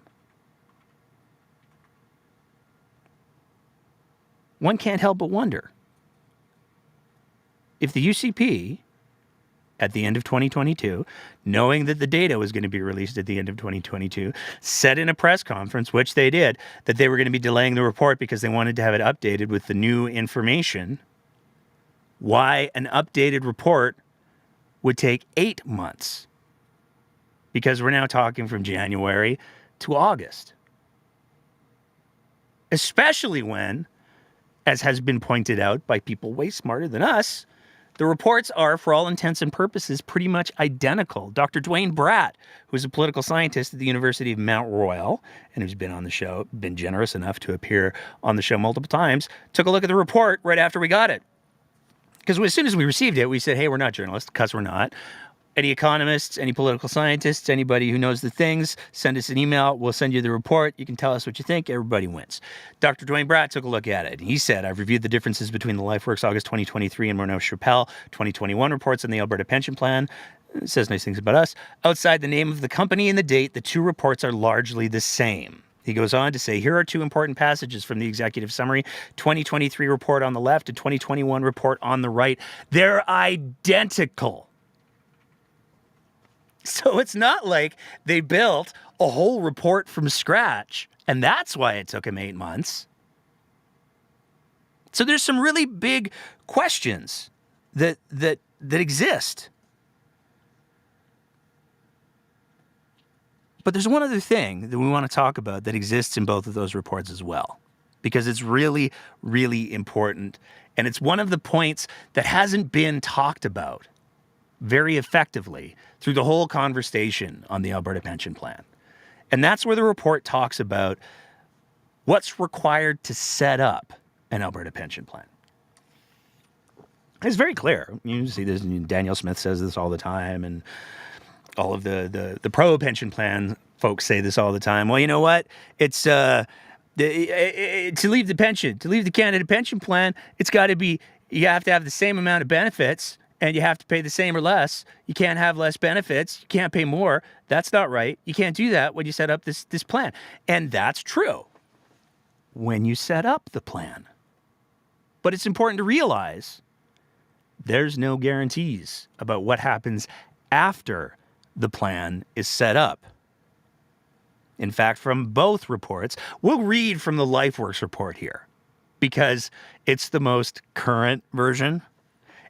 One can't help but wonder if the UCP, at the end of 2022, knowing that the data was going to be released at the end of 2022, said in a press conference, which they did, that they were going to be delaying the report because they wanted to have it updated with the new information, why an updated report would take 8 months. Because we're now talking from January to August. Especially when, as has been pointed out by people way smarter than us, the reports are, for all intents and purposes, pretty much identical. Dr. Dwayne Bratt, who's a political scientist at the University of Mount Royal, and who's been on the show, been generous enough to appear on the show multiple times, took a look at the report right after we got it. Because as soon as we received it, we said, hey, we're not journalists, because we're not. Any economists, any political scientists, anybody who knows the things, send us an email. We'll send you the report. You can tell us what you think. Everybody wins. Dr. Dwayne Bratt took a look at it. He said, I've reviewed the differences between the LifeWorks August 2023 and Morneau Chappelle 2021 reports on the Alberta Pension Plan. It says nice things about us. Outside the name of the company and the date, the two reports are largely the same. He goes on to say, here are two important passages from the executive summary. 2023 report on the left and 2021 report on the right. They're identical. So it's not like they built a whole report from scratch, and that's why it took them 8 months. So there's some really big questions that exist. But there's one other thing that we want to talk about that exists in both of those reports as well, because it's really, really important. And it's one of the points that hasn't been talked about very effectively through the whole conversation on the Alberta Pension Plan. And that's where the report talks about what's required to set up an Alberta Pension Plan. It's very clear. You see this, Danielle Smith says this all the time, and all of the pro-pension plan folks say this all the time. Well, you know what? It's to leave the Canada Pension Plan, it's got to be, you have to have the same amount of benefits, and you have to pay the same or less. You can't have less benefits. You can't pay more. That's not right. You can't do that when you set up this plan. And that's true when you set up the plan. But it's important to realize there's no guarantees about what happens after the plan is set up. In fact, from both reports, we'll read from the LifeWorks report here because it's the most current version.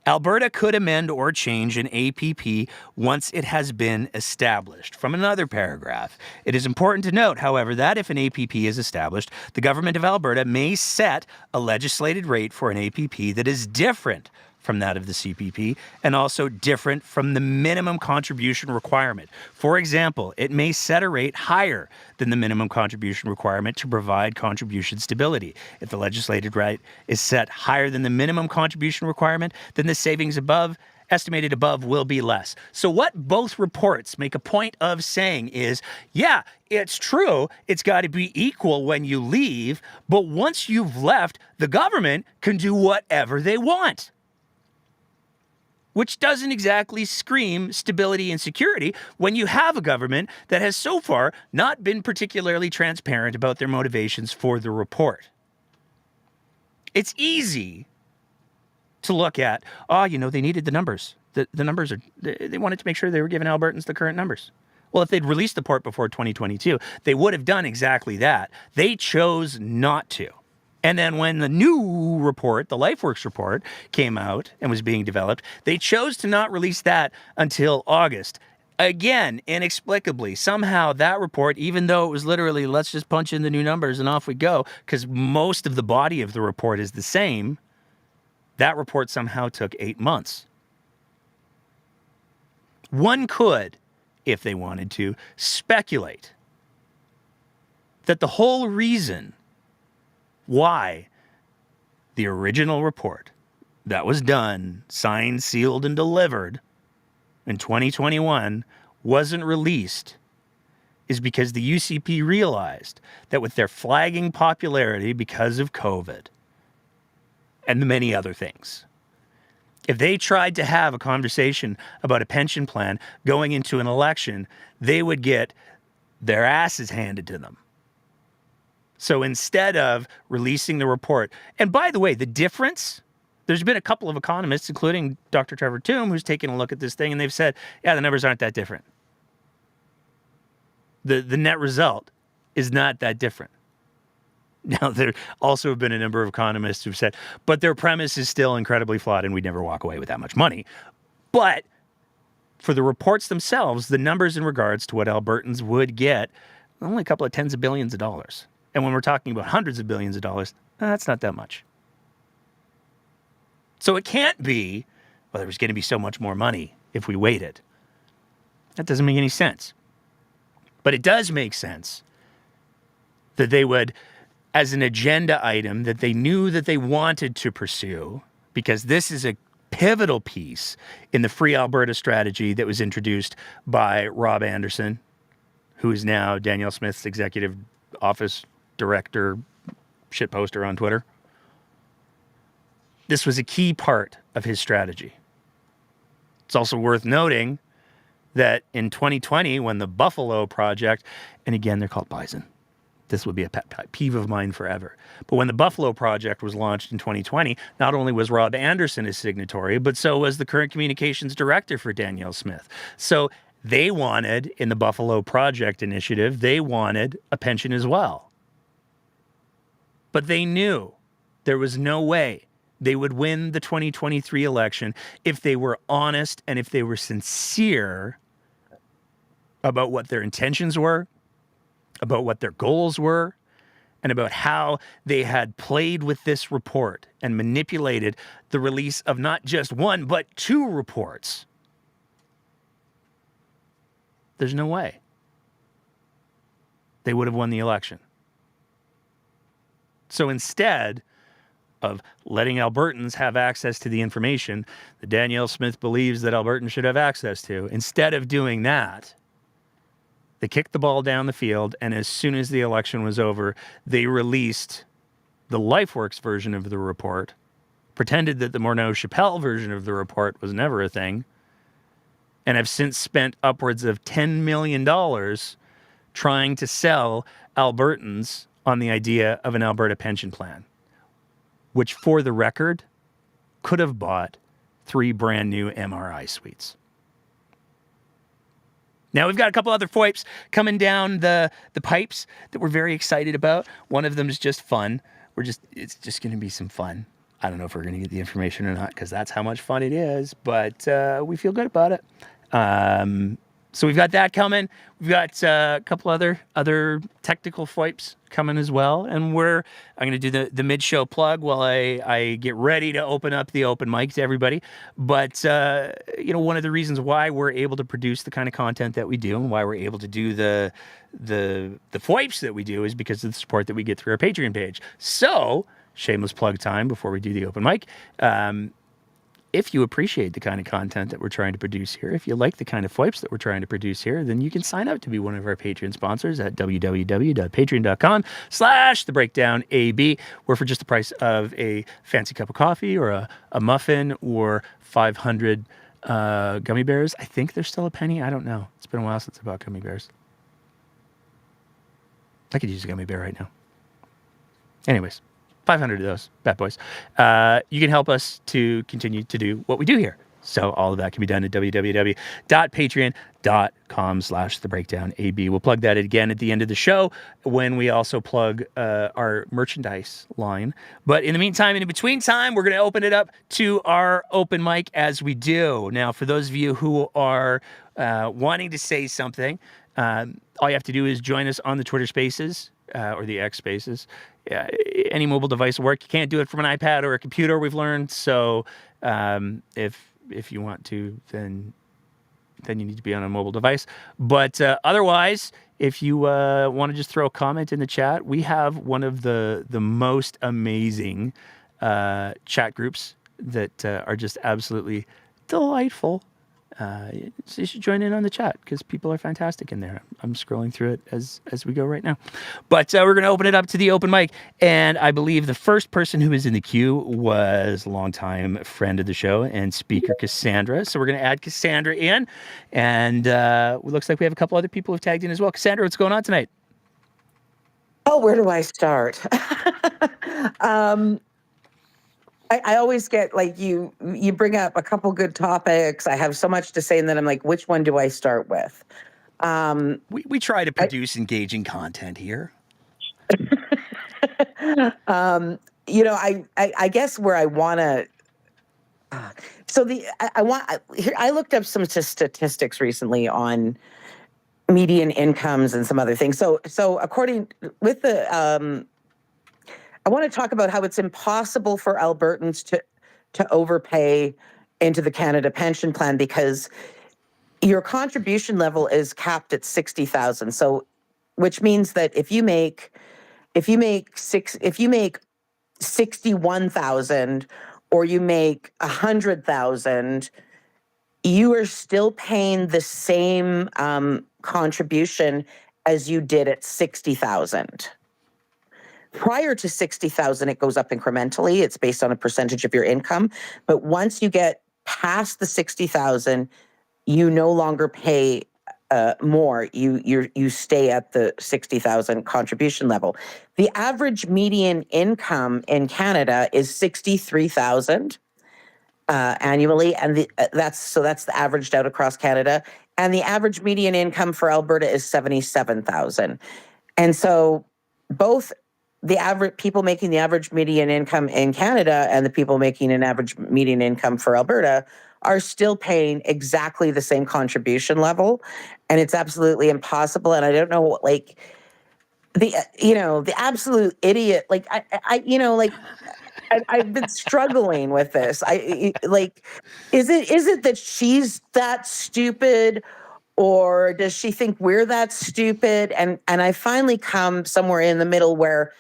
Alberta could amend or change an APP once it has been established. From another paragraph, it is important to note, however, that if an APP is established, the government of Alberta may set a legislated rate for an APP that is different from that of the CPP and also different from the minimum contribution requirement. For example, it may set a rate higher than the minimum contribution requirement to provide contribution stability. If the legislated rate is set higher than the minimum contribution requirement, then the savings estimated above will be less. So what both reports make a point of saying is, yeah, it's true, it's got to be equal when you leave, but once you've left, the government can do whatever they want. Which doesn't exactly scream stability and security when you have a government that has so far not been particularly transparent about their motivations for the report. It's easy to look at, they needed the numbers. The numbers they wanted to make sure they were giving Albertans the current numbers. Well, if they'd released the report before 2022, they would have done exactly that. They chose not to. And then when the new report, the LifeWorks report, came out and was being developed, they chose to not release that until August. Again, inexplicably, somehow that report, even though it was literally, let's just punch in the new numbers and off we go, because most of the body of the report is the same, that report somehow took 8 months. One could, if they wanted to, speculate that the whole reason why the original report that was done, signed, sealed, and delivered in 2021 wasn't released is because the UCP realized that with their flagging popularity because of COVID and the many other things, if they tried to have a conversation about a pension plan going into an election, they would get their asses handed to them. So instead of releasing the report, and by the way, the difference, there's been a couple of economists, including Dr. Trevor Tombe, who's taken a look at this thing, and they've said, yeah, the numbers aren't that different. The net result is not that different. Now, there also have been a number of economists who've said, but their premise is still incredibly flawed and we'd never walk away with that much money. But for the reports themselves, the numbers in regards to what Albertans would get, only a couple of tens of billions of dollars. And when we're talking about hundreds of billions of dollars, that's not that much. So it can't be, well, there's going to be so much more money if we waited. That doesn't make any sense. But it does make sense that they would, as an agenda item that they knew that they wanted to pursue, because this is a pivotal piece in the Free Alberta strategy that was introduced by Rob Anderson, who is now Danielle Smith's executive office director, shitposter on Twitter. This was a key part of his strategy. It's also worth noting that in 2020, when the Buffalo Project, and again, they're called Bison. This would be a pet peeve of mine forever. But when the Buffalo Project was launched in 2020, not only was Rob Anderson a signatory, but so was the current communications director for Danielle Smith. So They wanted, in the Buffalo Project Initiative, they wanted a pension as well. But they knew there was no way they would win the 2023 election if they were honest and if they were sincere about what their intentions were, about what their goals were, and about how they had played with this report and manipulated the release of not just one, but 2 reports. There's no way they would have won the election. So instead of letting Albertans have access to the information that Danielle Smith believes that Albertans should have access to, instead of doing that, they kicked the ball down the field, and as soon as the election was over, they released the LifeWorks version of the report, pretended that the Morneau-Chappelle version of the report was never a thing, and have since spent upwards of $10 million trying to sell Albertans on the idea of an Alberta pension plan, which, for the record, could have bought 3 brand new MRI suites. Now, we've got a couple other FOIPs coming down the pipes that we're very excited about. One of them is just fun. It's just going to be some fun. I don't know if we're going to get the information or not, because that's how much fun it is, but we feel good about it. So we've got that coming. We've got a couple other technical FOIPs coming as well. And I'm going to do the mid-show plug while I get ready to open up the open mic to everybody. But, one of the reasons why we're able to produce the kind of content that we do and why we're able to do the FOIPs that we do is because of the support that we get through our Patreon page. So, shameless plug time before we do the open mic. If you appreciate the kind of content that we're trying to produce here, if you like the kind of FOIPs that we're trying to produce here, then you can sign up to be one of our Patreon sponsors at www.patreon.com/thebreakdownab, where for just the price of a fancy cup of coffee or a muffin or 500 gummy bears, I think there's still a penny. I don't know. It's been a while since I bought gummy bears. I could use a gummy bear right now. Anyways. 500 of those bad boys. You can help us to continue to do what we do here. So all of that can be done at www.patreon.com/thebreakdownab. We'll plug that again at the end of the show when we also plug our merchandise line. But in the meantime, in between time, we're going to open it up to our open mic as we do. Now, for those of you who are wanting to say something, all you have to do is join us on the Twitter Spaces or the X Spaces. Any mobile device will work. You can't do it from an iPad or a computer, we've learned. So if you want to, then you need to be on a mobile device. But otherwise, if you want to just throw a comment in the chat, we have one of the most amazing chat groups that are just absolutely delightful. So you should join in on the chat because people are fantastic in there. I'm scrolling through it as we go right now. But we're going to open it up to the open mic. And I believe the first person who is in the queue was a longtime friend of the show and speaker Cassandra. So we're going to add Cassandra in. And it looks like we have a couple other people who've tagged in as well. Cassandra, what's going on tonight? Oh, where do I start? I always get like you bring up a couple good topics. I have so much to say, and then I'm like, which one do I start with? We try to produce engaging content here. I guess where I want to. I looked up some statistics recently on median incomes and some other things. So according with the. I want to talk about how it's impossible for Albertans to overpay into the Canada Pension Plan because your contribution level is capped at 60,000. So, which means that if you make 61,000 or you make 100,000, you are still paying the same contribution as you did at 60,000. Prior to 60,000, it goes up incrementally. It's based on a percentage of your income. But once you get past the 60,000, you no longer pay more. You stay at the 60,000 contribution level. The average median income in Canada is 63,000 annually, and that's averaged out across Canada. and the average median income for Alberta is 77,000. And so both the average people making the average median income in Canada and the people making an average median income for Alberta are still paying exactly the same contribution level, and it's absolutely impossible. And I don't know what, like, the absolute idiot, like I've been struggling with this. Like, is it that she's that stupid, or does she think we're that stupid? And I finally come somewhere in the middle where,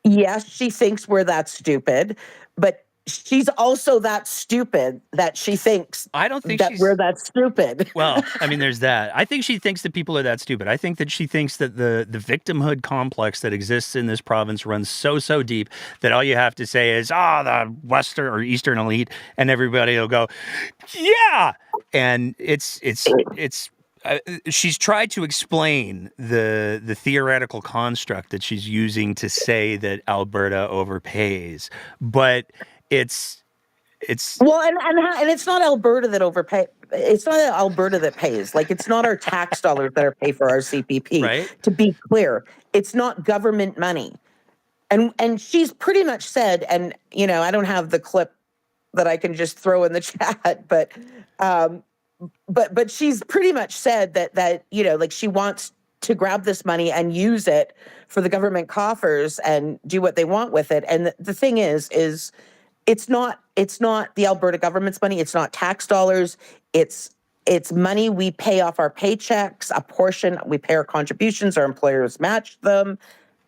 yes, she thinks we're that stupid, but she's also that stupid that she thinks I don't think that we're she's. that stupid. Well, I mean, there's that. I think she thinks that people are that stupid. I think that she thinks that the victimhood complex that exists in this province runs so deep that all you have to say is, the Western or Eastern elite, and everybody will go, yeah. And she's tried to explain the theoretical construct that she's using to say that Alberta overpays, but it's Well, and it's not Alberta that overpay. It's not Alberta that pays. Like, it's not our tax dollars that are pay for our CPP. right. To be clear, it's not government money. And she's pretty much said, and I don't have the clip that I can just throw in the chat, but she's pretty much said that like, she wants to grab this money and use it for the government coffers and do what they want with it. And the thing is it's not the Alberta government's money. It's not tax dollars. It's money we pay off our paychecks. A portion we pay our contributions. Our employers match them,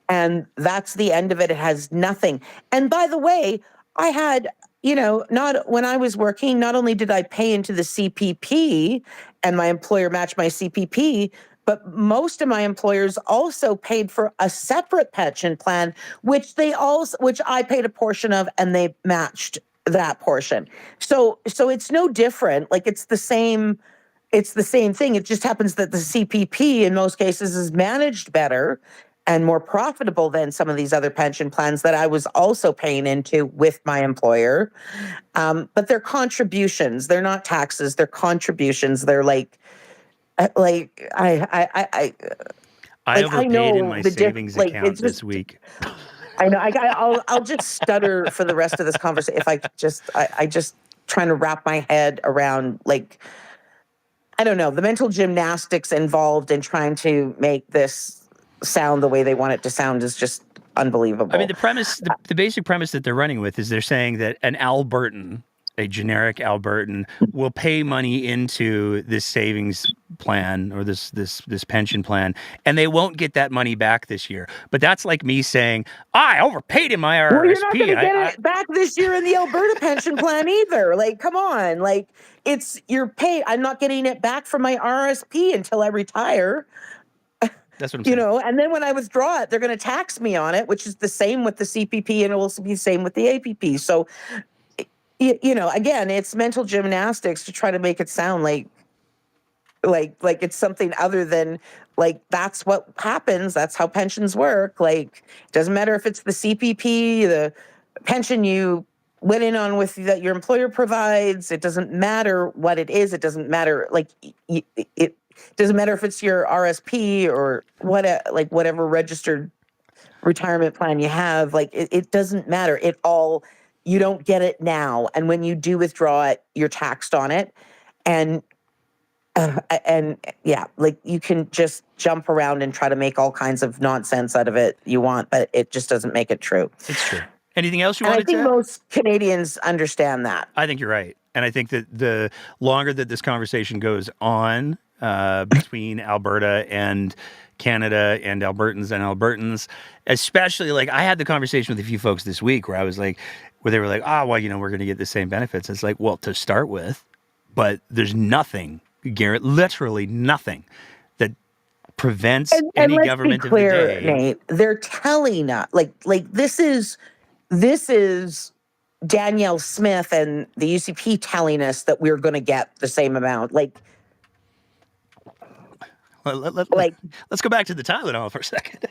and that's the end of it. It has nothing. And by the way, I had, not when I was working, not only did I pay into the CPP and my employer matched my CPP, but most of my employers also paid for a separate pension plan, which I paid a portion of, and they matched that portion. So it's no different. Like, it's the same thing. It just happens that the CPP in most cases is managed better and more profitable than some of these other pension plans that I was also paying into with my employer. But they're contributions. They're not taxes. They're contributions. They're like I I overpaid in know my the savings like, account it's this just, week. I know, I'll just stutter for the rest of this conversation if I just trying to wrap my head around, like, I don't know, the mental gymnastics involved in trying to make this sound the way they want it to sound is just unbelievable. I mean, the basic premise that they're running with is they're saying that an Albertan, a generic Albertan, will pay money into this savings plan or this pension plan, and they won't get that money back this year. But that's like me saying, I overpaid in my RRSP. Well, you're not going to get it back this year in the Alberta pension plan either. Like, come on. Like, you're paid. I'm not getting it back from my RRSP until I retire. That's what I'm saying. And then when I withdraw it, they're going to tax me on it, which is the same with the CPP, and it will also be the same with the APP. So, again, it's mental gymnastics to try to make it sound like it's something other than, like, that's what happens. That's how pensions work. Like, it doesn't matter if it's the CPP, the pension you went in on with that your employer provides. It doesn't matter what it is. It doesn't matter. Like, it doesn't matter if it's your RSP or whatever registered retirement plan you have. Like, it doesn't matter. You don't get it now. And when you do withdraw it, you're taxed on it. And yeah, like, you can just jump around and try to make all kinds of nonsense out of it you want, but it just doesn't make it true. It's true. Anything else you And I wanted to think add? most Canadians understand that. I think you're right. And I think that the longer that this conversation goes on between Alberta and Canada and Albertans, especially, like, I had the conversation with a few folks this week where they were like, well, we're going to get the same benefits. It's like, well, to start with, but there's nothing, Garrett, literally nothing that prevents any let's government be clear, of the day. Nate, they're telling us, like this is Danielle Smith and the UCP telling us that we're going to get the same amount. Like, Let's go back to the Tylenol for a second.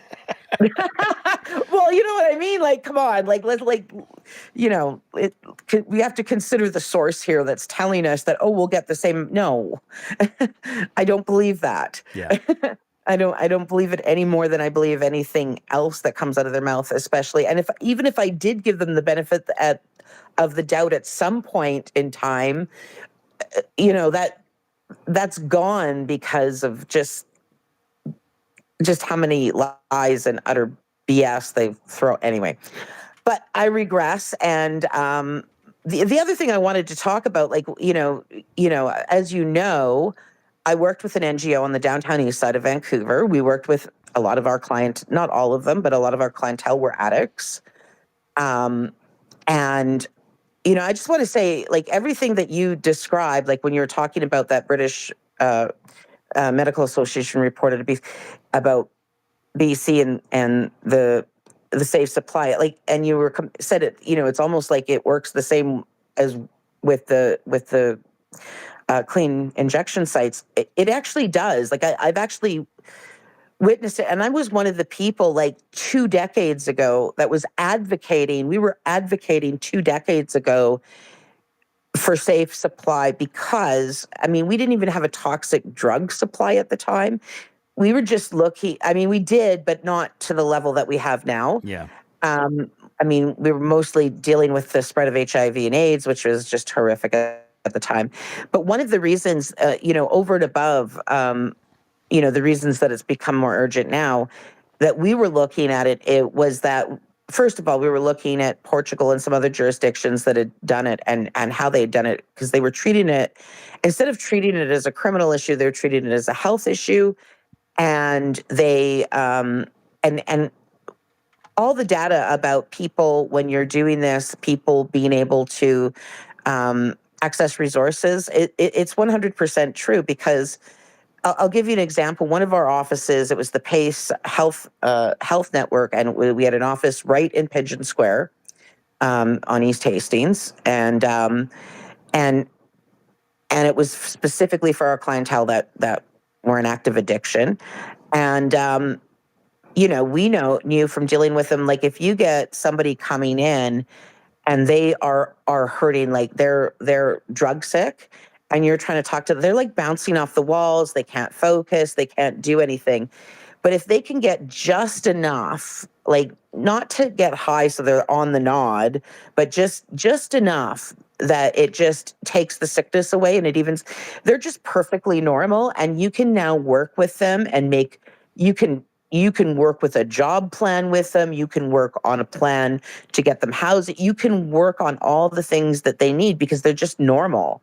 Well, you know what I mean? Like, come on, like, let's like, we have to consider the source here that's telling us that, oh, we'll get the same. No, I don't believe that. Yeah. I don't believe it any more than I believe anything else that comes out of their mouth, especially. And even if I did give them the benefit of the doubt at some point in time, that's gone because of just how many lies and utter BS they throw anyway. But I regress, and the other thing I wanted to talk about, like as you know, I worked with an NGO on the downtown east side of Vancouver. We worked with a lot of our not all of them, but a lot of our clientele were addicts. And I just want to say, like, everything that you described, like when you were talking about that British Medical Association report about BC and the safe supply, like, and you said it, it's almost like it works the same as with the clean injection sites. It actually does. Like, I've actually witnessed it, and I was one of the people, like, 2 decades ago that was advocating. We were advocating 2 decades ago for safe supply because, I mean, we didn't even have a toxic drug supply at the time. We were just looking, I mean, we did, but not to the level that we have now. Yeah. I mean, we were mostly dealing with the spread of HIV and AIDS, which was just horrific at the time. But one of the reasons, over and above, the reasons that it's become more urgent now, that we were looking at it was that, first of all, we were looking at Portugal and some other jurisdictions that had done it and how they had done it, because they were treating it, instead of treating it as a criminal issue, they were treating it as a health issue. And they and all the data about people, when you're doing this, people being able to access resources, it's 100% true. Because I'll give you an example. One of our offices, it was the PACE Health Network, and we had an office right in Pigeon Square on East Hastings, and it was specifically for our clientele that were in active addiction. And we knew from dealing with them, like, if you get somebody coming in and they are hurting, like they're drug sick, and you're trying to talk to them, they're like bouncing off the walls, they can't focus, they can't do anything. But if they can get just enough, like, not to get high so they're on the nod, but just enough that it just takes the sickness away, and they're just perfectly normal, and you can now work with them and you can work with a job plan with them. You can work on a plan to get them housed. You can work on all the things that they need because they're just normal.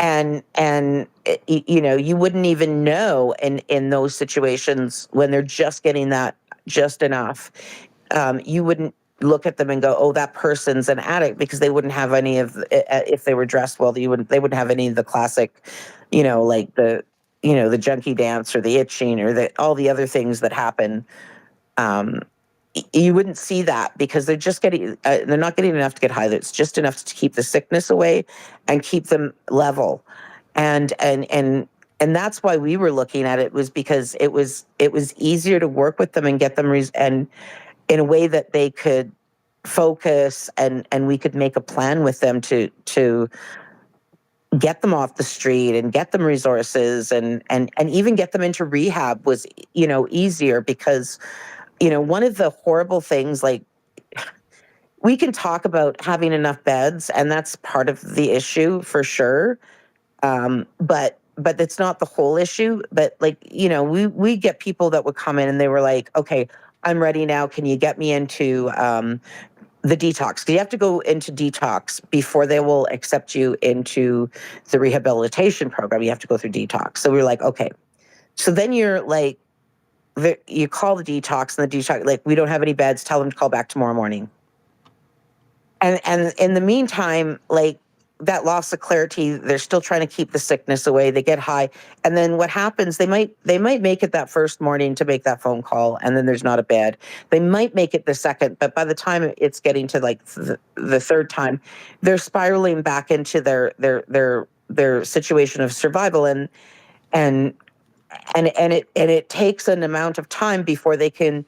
And you wouldn't even know in those situations when they're just getting that just enough. You wouldn't look at them and go, oh, that person's an addict, because they wouldn't have any of if they were dressed well, they wouldn't have any of the classic, like the junkie dance or the itching or all the other things that happen. You wouldn't see that because they're just they're not getting enough to get high. It's just enough to keep the sickness away and keep them level. And that's why we were looking at it, was because it was easier to work with them and get them and in a way that they could focus, and we could make a plan with them to get them off the street and get them resources and even get them into rehab was, easier, because, one of the horrible things, like, we can talk about having enough beds, and that's part of the issue for sure. But it's not the whole issue. But, like, we get people that would come in and they were like, okay, I'm ready now. Can you get me into the detox? Because you have to go into detox before they will accept you into the rehabilitation program. You have to go through detox. So we were like, okay. So then you're like, you call the detox, and the detox, like, we don't have any beds. Tell them to call back tomorrow morning. And in the meantime, like, that loss of clarity, they're still trying to keep the sickness away. They get high. And then what happens, they might make it that first morning to make that phone call, and then there's not a bed. They might make it the second, but by the time it's getting to, like, the third time, they're spiraling back into their situation of survival. And it takes an amount of time before they can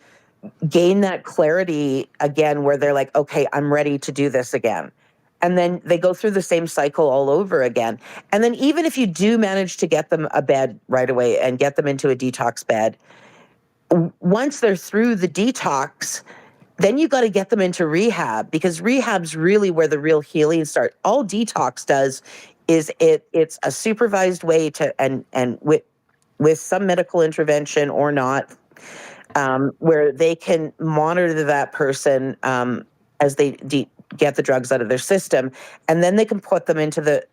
gain that clarity again where they're like, okay, I'm ready to do this again. And then they go through the same cycle all over again. And then even if you do manage to get them a bed right away and get them into a detox bed, once they're through the detox, then you got to get them into rehab, because rehab's really where the real healing starts. All detox does is it's a supervised way to, and with some medical intervention or not, where they can monitor that person as they get the drugs out of their system, and then they can put them into the.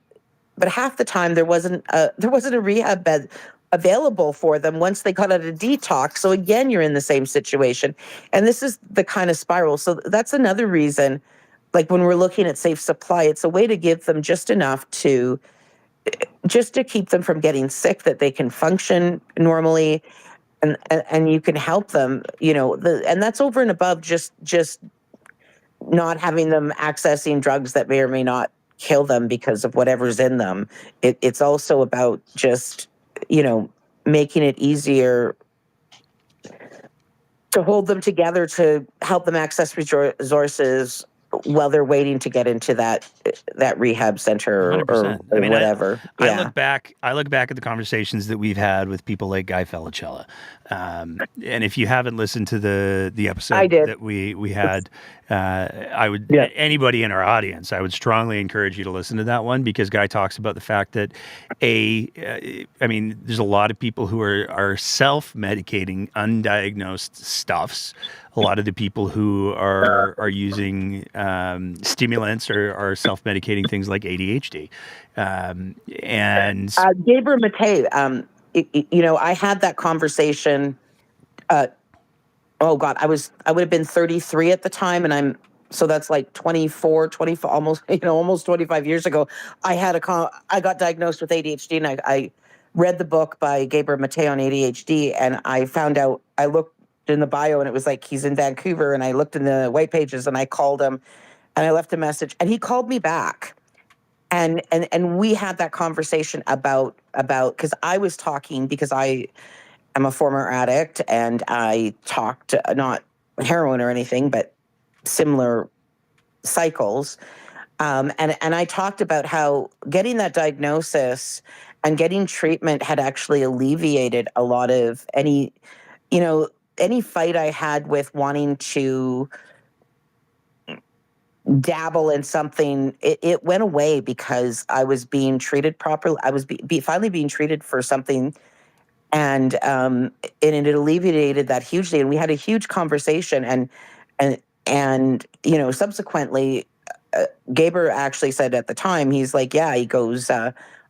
But half the time there wasn't a rehab bed available for them once they got out of detox. So again, you're in the same situation, and this is the kind of spiral. So that's another reason. Like when we're looking at safe supply, it's a way to give them just enough to keep them from getting sick, that they can function normally, and you can help them, and that's over and above just not having them accessing drugs that may or may not kill them because of whatever's in them. It's also about just, making it easier to hold them together, to help them access resources while they're waiting to get into that rehab center or 100%. I mean, whatever. I look back at the conversations that we've had with people like Guy Felicella. And if you haven't listened to the episode that we had, I would, anybody in our audience, I would strongly encourage you to listen to that one, because Guy talks about the fact that there's a lot of people who are self-medicating undiagnosed stuffs. A lot of the people who are using stimulants are self-medicating things like ADHD. And Gabriel Mattei, I had that conversation. Oh God, I would have been 33 at the time, and so that's like 24, almost 25 years ago. I got diagnosed with ADHD, and I read the book by Gabriel Mattei on ADHD, and I found out, I looked in the bio and it was like he's in Vancouver, and I looked in the white pages and I called him and I left a message, and he called me back. And we had that conversation about because I was talking, because I am a former addict, and I talked, not heroin or anything, but similar cycles. And I talked about how getting that diagnosis and getting treatment had actually alleviated a lot of any fight I had with wanting to dabble in something. It went away because I was being treated properly. I was finally being treated for something, and it alleviated that hugely. And we had a huge conversation, and subsequently, Gaber actually said at the time, he's like, yeah, he goes,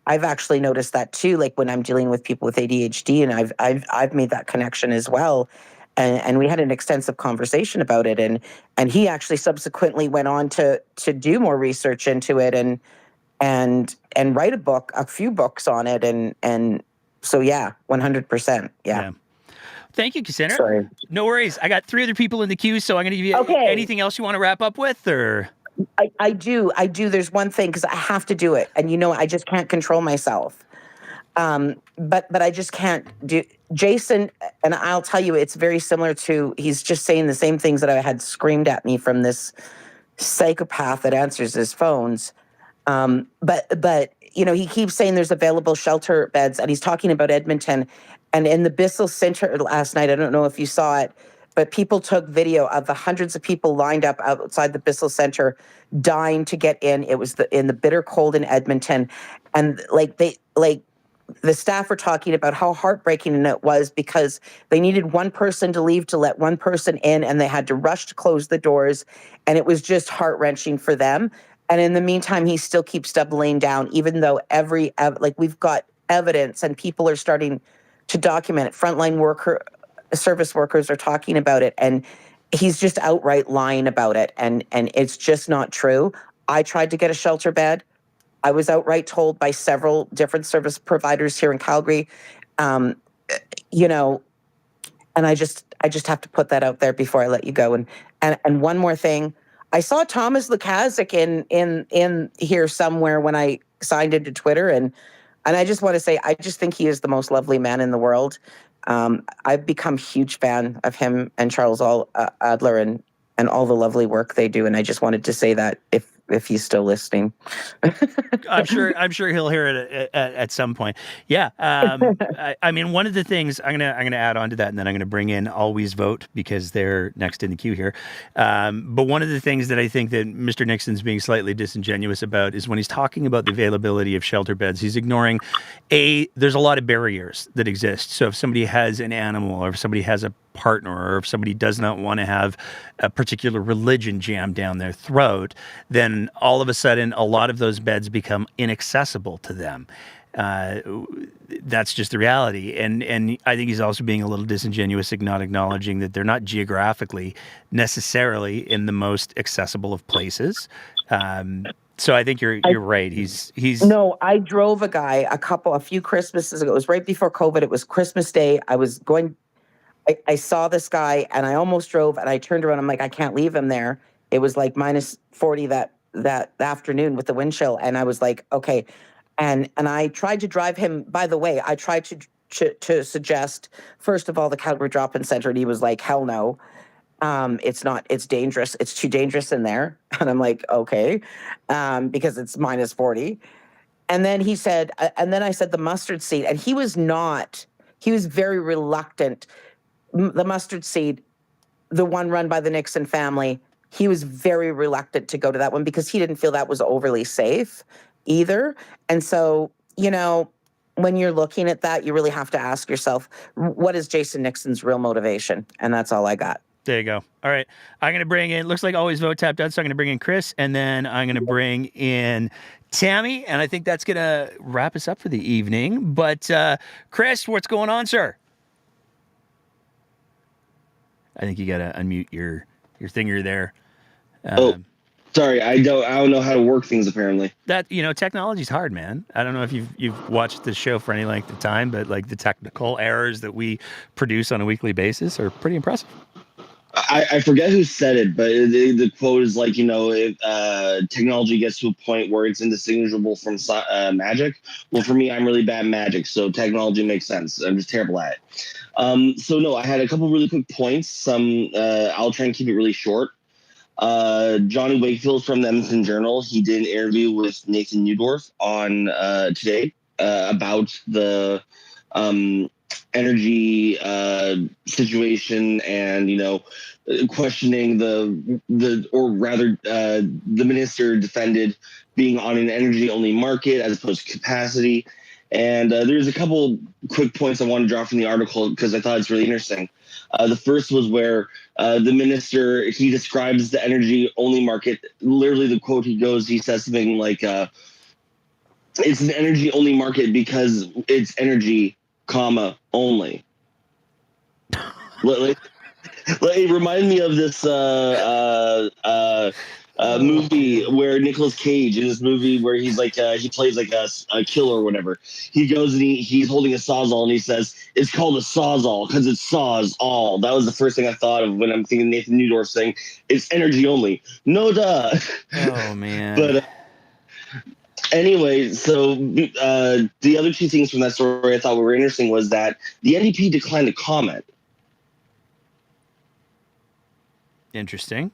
I've actually noticed that too. Like when I'm dealing with people with ADHD, and I've made that connection as well. And we had an extensive conversation about it. And he actually subsequently went on to do more research into it and write a few books on it. And so, yeah, 100%. Yeah. Thank you, Cassandra. Sorry. No worries. I got 3 other people in the queue, so I'm going to give you anything else you want to wrap up with, or? I do. There's one thing, because I have to do it. And, I just can't control myself. But I just can't do Jason. And I'll tell you, it's very similar to, he's just saying the same things that I had screamed at me from this psychopath that answers his phones. But he keeps saying there's available shelter beds, and he's talking about Edmonton, and in the Bissell Center last night, I don't know if you saw it, but people took video of the hundreds of people lined up outside the Bissell Center dying to get in. It was in the bitter cold in Edmonton. And the staff were talking about how heartbreaking it was, because they needed one person to leave to let one person in, and they had to rush to close the doors. And it was just heart-wrenching for them. And in the meantime, he still keeps doubling down, even though we've got evidence and people are starting to document it. Frontline service workers are talking about it, and he's just outright lying about it. And it's just not true. I tried to get a shelter bed. I was outright told by several different service providers here in Calgary, and I just have to put that out there before I let you go. And one more thing, I saw Thomas Lukasik in here somewhere when I signed into Twitter, and I just want to say, I just think he is the most lovely man in the world. I've become a huge fan of him and Charles Adler and all the lovely work they do. And I just wanted to say that if he's still listening. I'm sure he'll hear it at some point. Yeah. I mean, one of the things I'm gonna add on to that, and then I'm gonna bring in Always Vote because they're next in the queue here. But one of the things that I think that Mr. Nixon's being slightly disingenuous about is when he's talking about the availability of shelter beds, he's ignoring there's a lot of barriers that exist. So if somebody has an animal, or if somebody has a partner, or if somebody does not want to have a particular religion jammed down their throat, then all of a sudden a lot of those beds become inaccessible to them. That's just the reality. And I think he's also being a little disingenuous, not acknowledging that they're not geographically necessarily in the most accessible of places. So I think you're right. He's No, I drove a guy a few Christmases ago. It was right before COVID. It was Christmas Day. I saw this guy and I almost drove and I turned around. I'm like, I can't leave him there. It was like minus 40 that afternoon with the wind chill. And I was like, okay. And I tried to drive him. By the way, I tried to suggest, first of all, the Calgary Drop-In Center. And he was like, hell no. It's dangerous. It's too dangerous in there. And I'm like, okay. Because it's minus 40. And then he said, and then I said the mustard seed. And he was very reluctant. The mustard seed, the one run by the Nixon family, he was very reluctant to go to that one because he didn't feel that was overly safe either. And so, when you're looking at that, you really have to ask yourself, what is Jason Nixon's real motivation? And that's all I got. There you go. All right. I'm going to bring in, looks like Always Vote tapped out. So I'm going to bring in Chris, and then I'm going to bring in Tammy. And I think that's going to wrap us up for the evening. But Chris, what's going on, sir? I think you got to unmute your thinger there. Sorry, I don't know how to work things apparently. That technology's hard, man. I don't know if you've watched the show for any length of time, but like the technical errors that we produce on a weekly basis are pretty impressive. I forget who said it, but the quote is like, if technology gets to a point where it's indistinguishable from magic. Well, for me, I'm really bad at magic, so technology makes sense. I'm just terrible at it. So no, I had a couple really quick points. I'll try and keep it really short. Johnny Wakefield from the Edmonton Journal, he did an interview with Nathan Neudorf on today about the energy situation and questioning the minister defended being on an energy only market as opposed to capacity. And there's a couple quick points I want to draw from the article because I thought it's really interesting. The first was where the minister, he describes the energy only market. Literally the quote he says something like, it's an energy only market because it's energy, only. It reminded me of this movie where Nicolas Cage, in this movie where he's like he plays like a killer or whatever. He goes and he's holding a sawzall and he says it's called a sawzall because it saws all. That was the first thing I thought of when I'm thinking Nathan Neudorf saying it's energy only. No duh. Oh man. But anyway, so the other two things from that story I thought were interesting was that the NDP declined to comment. Interesting.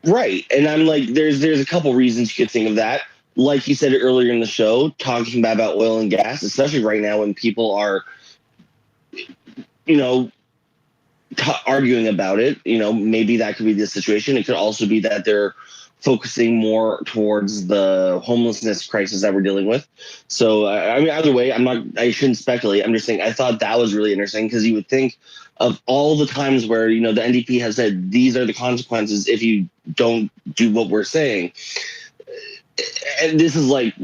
Right. And I'm like, there's a couple reasons you could think of that. Like you said earlier in the show, talking about oil and gas, especially right now when people are, arguing about it, maybe that could be the situation. It could also be that they're focusing more towards the homelessness crisis that we're dealing with. So, I mean, either way, I shouldn't speculate. I'm just saying, I thought that was really interesting because you would think of all the times where, the NDP has said these are the consequences if you don't do what we're saying. And this is like,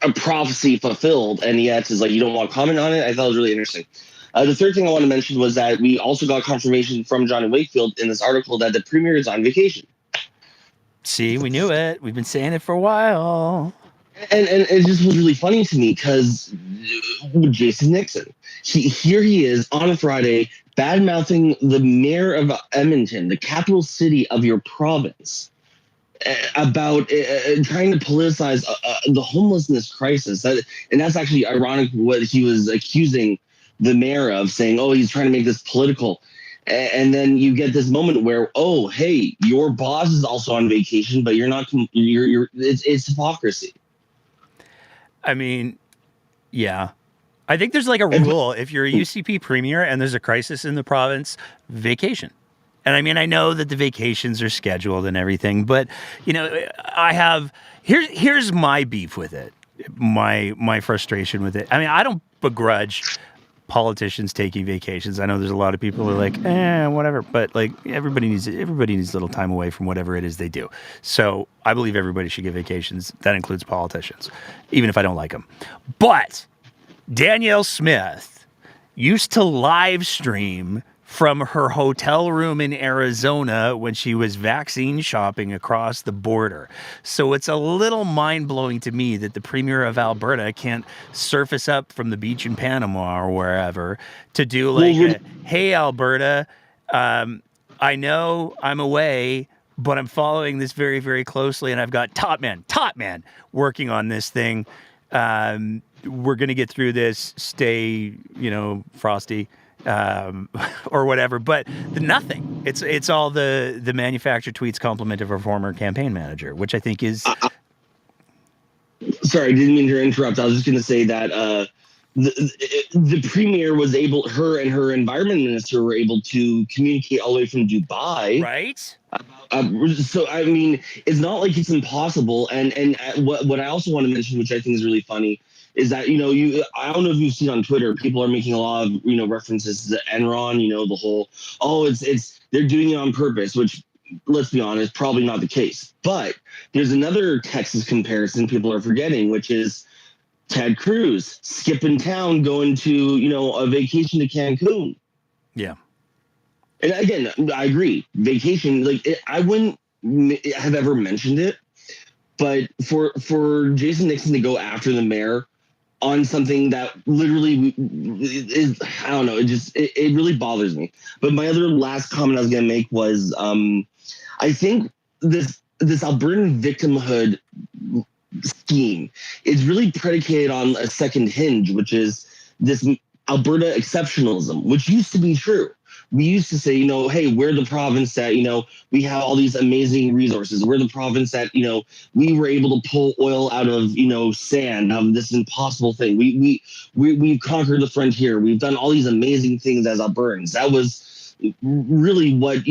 a prophecy fulfilled. And yet it's like, you don't want to comment on it. I thought it was really interesting. The third thing I want to mention was that we also got confirmation from Johnny Wakefield in this article that the premier is on vacation. See, we knew it. We've been saying it for a while. And it just was really funny to me because Jason Nixon, here he is on a Friday bad-mouthing the mayor of Edmonton, the capital city of your province. about trying to politicize the homelessness crisis. And that's actually ironic what he was accusing the mayor of, saying, oh, he's trying to make this political. And then you get this moment where, oh, hey, your boss is also on vacation, but you're not. It's hypocrisy. I mean, yeah. I think there's like a rule. If you're a UCP premier and there's a crisis in the province, vacation. And I mean, I know that the vacations are scheduled and everything, but you know, here's my beef with it. My frustration with it. I mean, I don't begrudge politicians taking vacations. I know there's a lot of people who are like, whatever, but like everybody needs a little time away from whatever it is they do. So I believe everybody should get vacations. That includes politicians, even if I don't like them. But Danielle Smith used to live stream from her hotel room in Arizona when she was vaccine shopping across the border. So it's a little mind-blowing to me that the premier of Alberta can't surface up from the beach in Panama or wherever to do like, hey, Alberta, I know I'm away, but I'm following this very, very closely, and I've got top man working on this thing. We're going to get through this. Stay, frosty. Or whatever, but nothing. It's all the manufacturer tweets compliment of her former campaign manager, which I think is. Sorry, I didn't mean to interrupt. I was just going to say that the premier was able, her and her environment minister were able to communicate all the way from Dubai, right? So I mean, it's not like it's impossible. And what I also want to mention, which I think is really funny, is that I don't know if you've seen on Twitter, people are making a lot of references to Enron, the whole it's they're doing it on purpose, which, let's be honest, probably not the case. But there's another Texas comparison people are forgetting, which is Ted Cruz skipping town, going to a vacation to Cancun. Yeah. And again, I agree. Vacation, I wouldn't have ever mentioned it, but for Jason Nixon to go after the mayor on something that literally is, I don't know, it really bothers me. But my other last comment I was going to make was, I think this Albertan victimhood scheme is really predicated on a second hinge, which is this Alberta exceptionalism, which used to be true. We used to say, hey, we're the province that, we have all these amazing resources. We're the province that, we were able to pull oil out of, sand, of this impossible thing. We've conquered the frontier. We've done all these amazing things as Albertans. That was really what,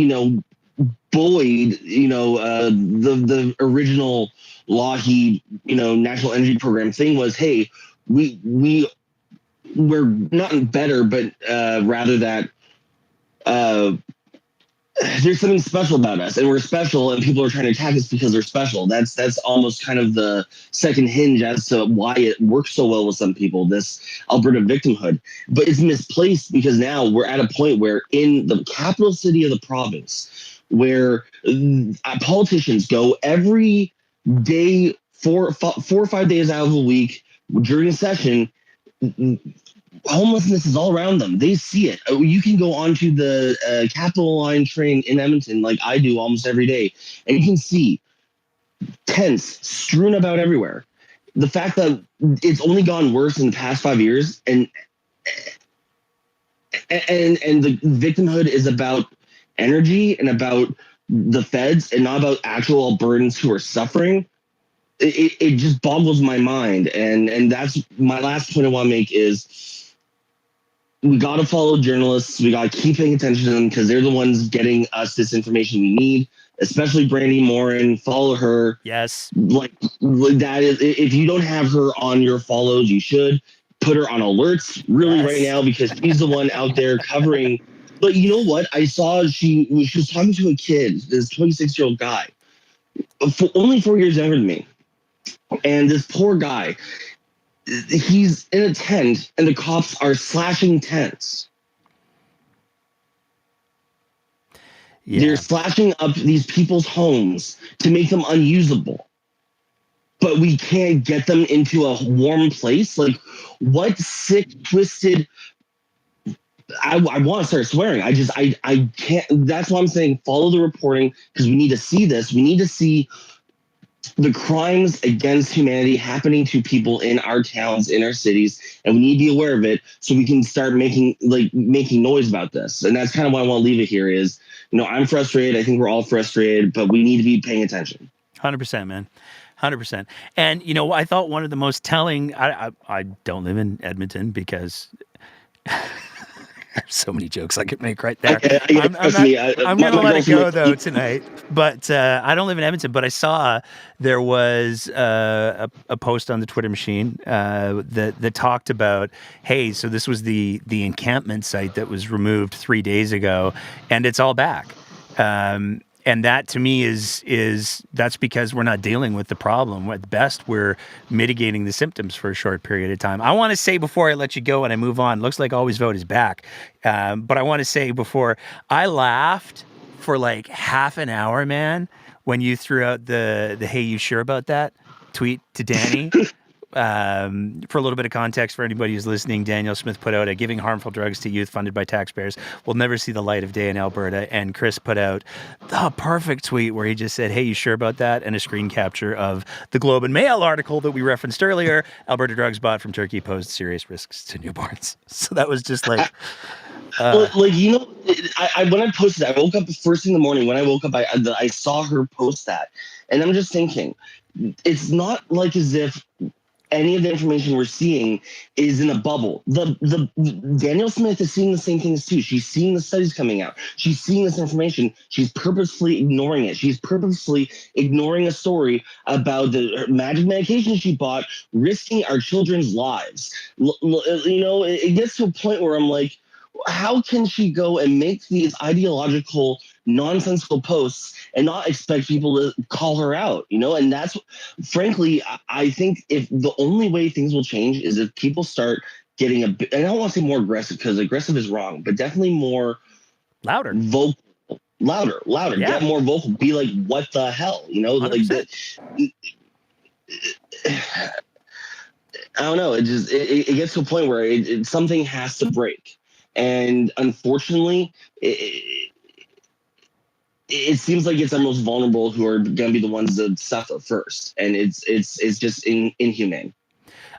buoyed, the original Lockheed, National Energy Program thing was, hey, we're not better, but rather that, there's something special about us, and we're special, and people are trying to attack us because they're special. That's almost kind of the second hinge as to why it works so well with some people, this Alberta victimhood. But it's misplaced because now we're at a point where in the capital city of the province, where politicians go every day, 4 or 5 days out of the week during a session, homelessness is all around them. They see it. You can go onto the Capital Line train in Edmonton, like I do almost every day, and you can see tents strewn about everywhere. The fact that it's only gone worse in the past 5 years, and the victimhood is about energy and about the feds and not about actual Albertans who are suffering. It just boggles my mind. And that's my last point I want to make is, we got to follow journalists. We got to keep paying attention to them because they're the ones getting us this information we need, especially Brandy Morin. Follow her. Yes. Like that is, if you don't have her on your follows, you should put her on alerts right now, because she's the one out there covering. But you know what? I saw she was talking to a kid, this 26-year-old guy, only 4 years younger than me. And this poor guy, he's in a tent and the cops are slashing tents. Yeah. They're slashing up these people's homes to make them unusable. But we can't get them into a warm place. Like, what sick, twisted... I want to start swearing. I can't. That's why I'm saying follow the reporting, because we need to see this. We need to see the crimes against humanity happening to people in our towns, in our cities, and we need to be aware of it so we can start making noise about this. And that's kind of why I want to leave it here is, I'm frustrated. I think we're all frustrated, but we need to be paying attention. 100%, man. 100%. And, I thought one of the most telling, I don't live in Edmonton because so many jokes I could make right there. Trust me. I'm going to let it go though tonight. But I don't live in Edmonton. But I saw there was a post on the Twitter machine that talked about, hey, so this was the encampment site that was removed 3 days ago, and it's all back. And that to me is that's because we're not dealing with the problem. At best, we're mitigating the symptoms for a short period of time. I want to say before I let you go and I move on, looks like Always Vote is back. But I want to say before, I laughed for like half an hour, man, when you threw out the "Hey, you sure about that?" tweet to Danny. For a little bit of context for anybody who's listening, Daniel Smith put out a "Giving harmful drugs to youth funded by taxpayers will never see the light of day in Alberta." And Chris put out the perfect tweet where he just said, "Hey, you sure about that?" and a screen capture of the Globe and Mail article that we referenced earlier. Alberta drugs bought from Turkey posed serious risks to newborns. So that was just like... when I posted that, I woke up first thing in the morning. When I woke up, I saw her post that. And I'm just thinking, it's not like as if any of the information we're seeing is in a bubble. The Daniel Smith is seeing the same things too. She's seeing the studies coming out. She's seeing this information. She's purposefully ignoring it. She's purposefully ignoring a story about the magic medication she bought, risking our children's lives. It gets to a point where I'm like, how can she go and make these ideological, nonsensical posts and not expect people to call her out? And that's, frankly, I think if the only way things will change is if people start getting a bit, and I don't want to say more aggressive because aggressive is wrong, but definitely more louder, vocal, louder, yeah. Get more vocal, be like, what the hell, 100%. I don't know. It gets to a point where something has to break. And unfortunately, it seems like it's our most vulnerable who are going to be the ones that suffer first, and it's just inhumane.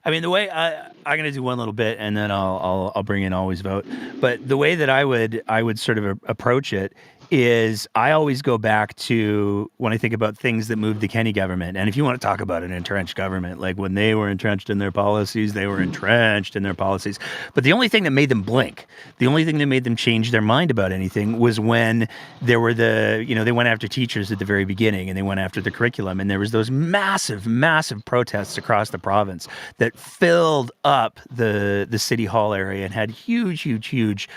I mean, the way I'm going to do one little bit, and then I'll bring in Always Vote. But the way that I would sort of approach it is I always go back to when I think about things that moved the Kenney government. And if you want to talk about an entrenched government, like when they were entrenched in their policies, they were entrenched in their policies. But the only thing that made them blink, the only thing that made them change their mind about anything was when there were they went after teachers at the very beginning and they went after the curriculum. And there was those massive, massive protests across the province that filled up the city hall area and had huge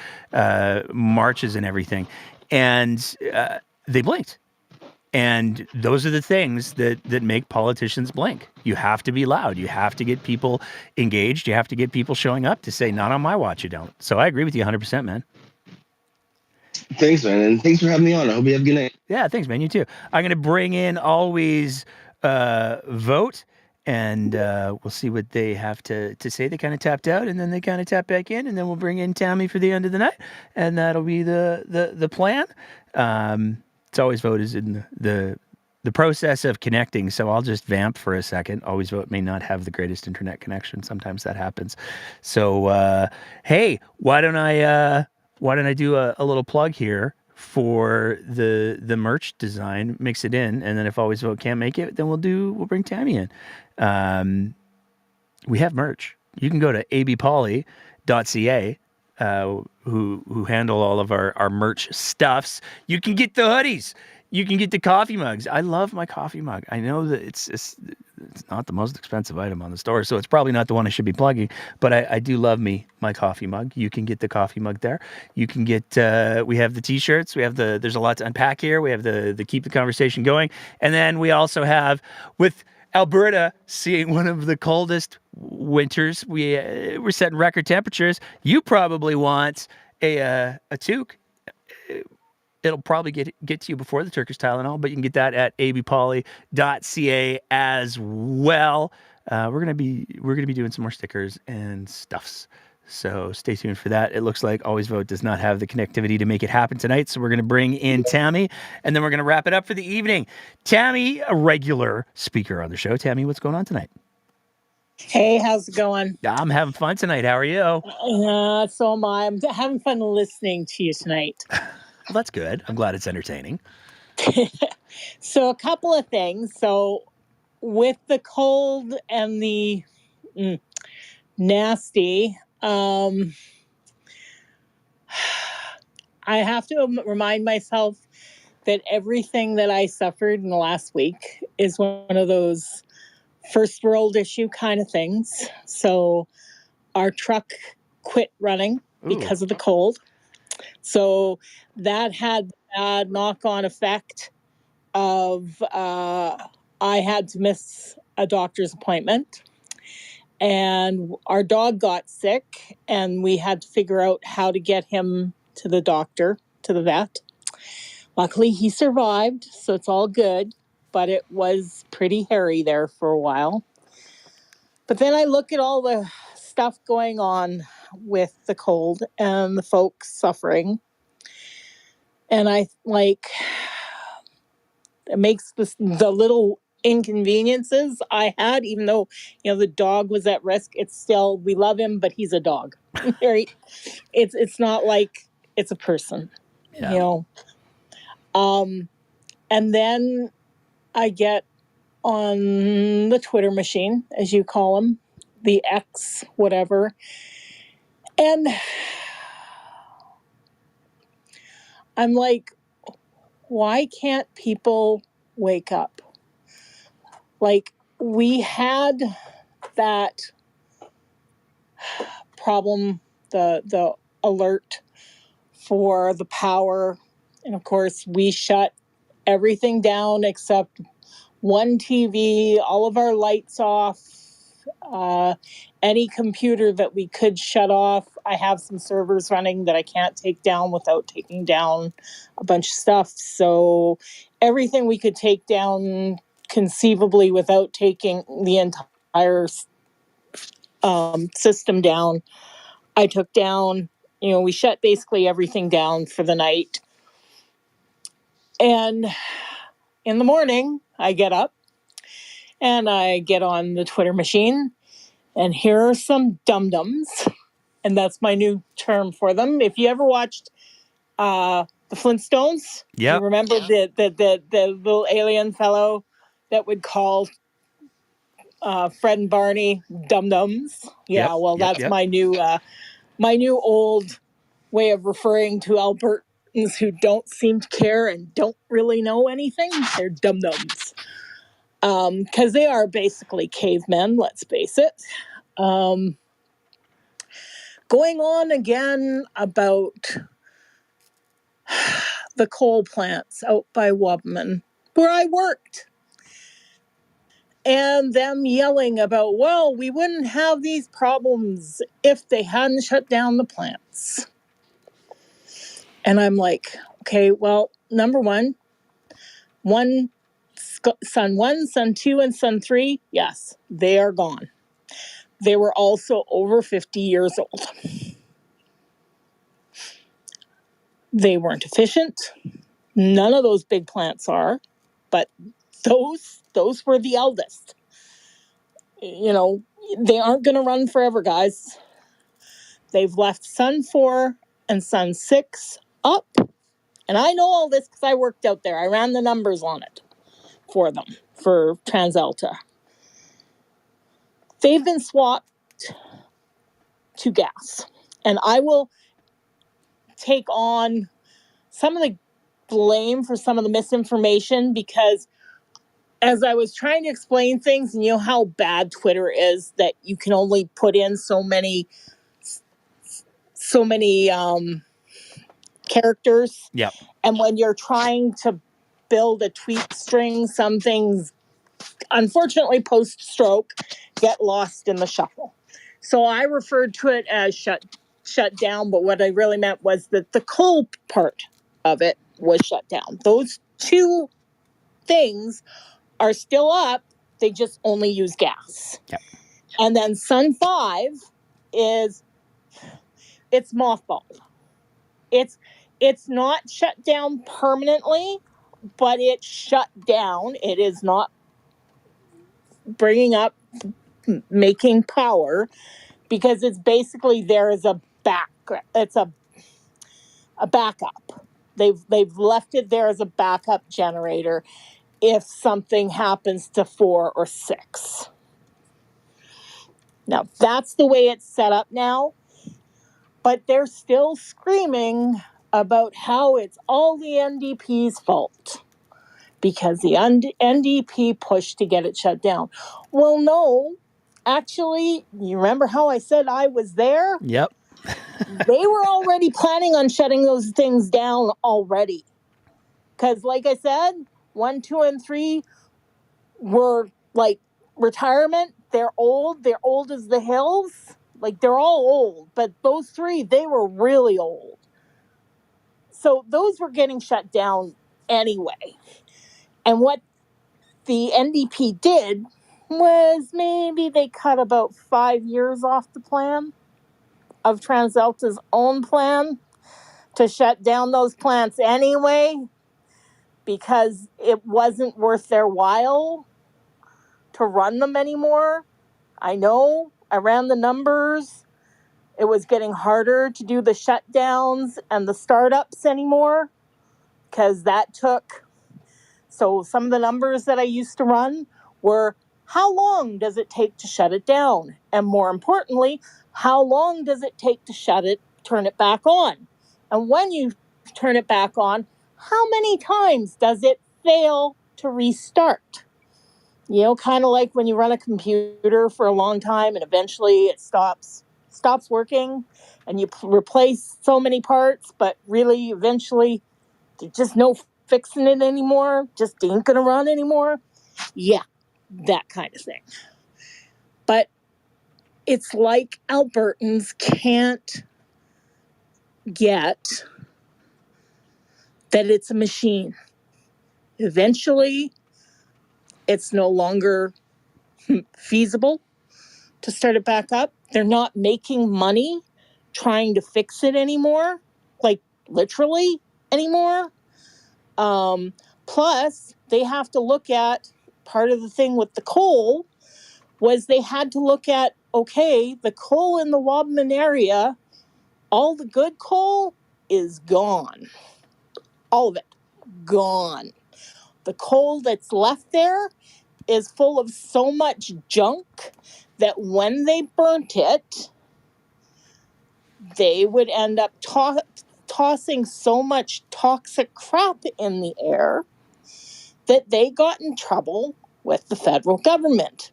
marches and everything. And they blinked. And those are the things that make politicians blink. You have to be loud. You have to get people engaged. You have to get people showing up to say, not on my watch, you don't. So I agree with you 100%, man. Thanks, man. And thanks for having me on. I hope you have a good night. Yeah, thanks, man. You too. I'm going to bring in Always Vote. And we'll see what they have to say. They kind of tapped out, and then they kind of tap back in, and then we'll bring in Tammy for the end of the night, and that'll be the plan. It's Always Vote is in the process of connecting, so I'll just vamp for a second. Always Vote may not have the greatest internet connection. Sometimes that happens. So hey, why don't I do a little plug here for the merch design, mix it in, and then if Always Vote can't make it, then we'll bring Tammy in. We have merch. You can go to abpoly.ca, who handle all of our merch stuffs. You can get the hoodies. You can get the coffee mugs. I love my coffee mug. I know that it's not the most expensive item on the store, so it's probably not the one I should be plugging, but I do love my coffee mug. You can get the coffee mug there. You can get, we have the t-shirts. There's a lot to unpack here. We have the Keep the Conversation Going. And then we also have, with Alberta seeing one of the coldest winters, we're setting record temperatures. You probably want a toque. It'll probably get to you before the Turkish Tylenol, but you can get that at abpoly.ca as well. We're gonna be doing some more stickers and stuffs. So stay tuned for that. It looks like Always Vote does not have the connectivity to make it happen tonight. So we're going to bring in Tammy, and then we're going to wrap it up for the evening. Tammy, a regular speaker on the show. Tammy, what's going on tonight? Hey, how's it going? I'm having fun tonight. How are you? So am I. I'm having fun listening to you tonight. Well, that's good. I'm glad it's entertaining. So a couple of things. So with the cold and the nasty, I have to remind myself that everything that I suffered in the last week is one of those first world issue kind of things. So our truck quit running because of the cold. So that had a knock-on effect of I had to miss a doctor's appointment, and our dog got sick, and we had to figure out how to get him to the doctor, to the vet. Luckily, he survived, so it's all good, but it was pretty hairy there for a while. But then I look at all the stuff going on with the cold and the folks suffering, and I it makes the little inconveniences I had, even though the dog was at risk. It's still, we love him, but he's a dog. Right? It's not like it's a person. Yeah. And then I get on the Twitter machine, as you call them, the X, whatever, and I'm like, why can't people wake up? Like, we had that problem, the alert for the power, and of course we shut everything down except one TV, all of our lights off, any computer that we could shut off. I have some servers running that I can't take down without taking down a bunch of stuff. So everything we could take down conceivably without taking the entire system down, I took down. We shut basically everything down for the night. And in the morning, I get up and I get on the Twitter machine, and here are some dum-dums. And that's my new term for them. If you ever watched the Flintstones, Yep. you remember the little alien fellow that would call Fred and Barney dum-dums? Yeah, that's my new old way of referring to Albertans who don't seem to care and don't really know anything. They're dum-dums. Because they are basically cavemen, let's face it. Going on again about the coal plants out by Wubman, where I worked. And them yelling about, well, we wouldn't have these problems if they hadn't shut down the plants. And I'm like, okay, well, number one, Sun 1, Sun 2, and Sun 3, yes, they are gone. They were also over 50 years old. They weren't efficient. None of those big plants are, but those were the eldest. They aren't going to run forever, guys. They've left Sun 4 and Sun 6 up. And I know all this because I worked out there. I ran the numbers on it for them, for TransAlta. They've been swapped to gas. And I will take on some of the blame for some of the misinformation, because as I was trying to explain things, and you know how bad Twitter is, that you can only put in so many characters. Yep. And when you're trying to build a tweet string, some things, unfortunately, post-stroke, get lost in the shuffle. So I referred to it as shut down, but what I really meant was that the coal part of it was shut down. Those two things are still up. They just only use gas. Yep. And then Sun 5 is it's mothballed. It's not shut down permanently, but it's shut down. It is not bringing up, making power, because it's basically there as a backup. They've left it there as a backup generator if something happens to 4 or 6. Now, that's the way it's set up now, but they're still screaming about how it's all the NDP's fault because the NDP pushed to get it shut down. Well, no, actually, you remember how I said I was there? Yep. They were already planning on shutting those things down already. Because, like I said, 1, 2, and 3 were like retirement. They're old. They're old as the hills. Like, they're all old. But those 3, they were really old. So those were getting shut down anyway. And what the NDP did was maybe they cut about 5 years off the plan of TransAlta's own plan to shut down those plants anyway, because it wasn't worth their while to run them anymore. I know, I ran the numbers. It was getting harder to do the shutdowns and the startups anymore, because that took... So some of the numbers that I used to run were, how long does it take to shut it down? And more importantly, how long does it take to turn it back on? And when you turn it back on, how many times does it fail to restart? You know, kind of like when you run a computer for a long time and eventually it stops working and you replace so many parts, but really eventually there's just no fixing it anymore, just ain't gonna run anymore. Yeah, that kind of thing. But it's like Albertans can't get that it's a machine. Eventually, it's no longer feasible to start it back up. They're not making money trying to fix it anymore, like literally anymore. Plus, they have to look at, part of the thing with the coal was they had to look at, okay, the coal in the Wabamun area, all the good coal is gone. All of it, gone. The coal that's left there is full of so much junk that when they burnt it, they would end up tossing so much toxic crap in the air that they got in trouble with the federal government.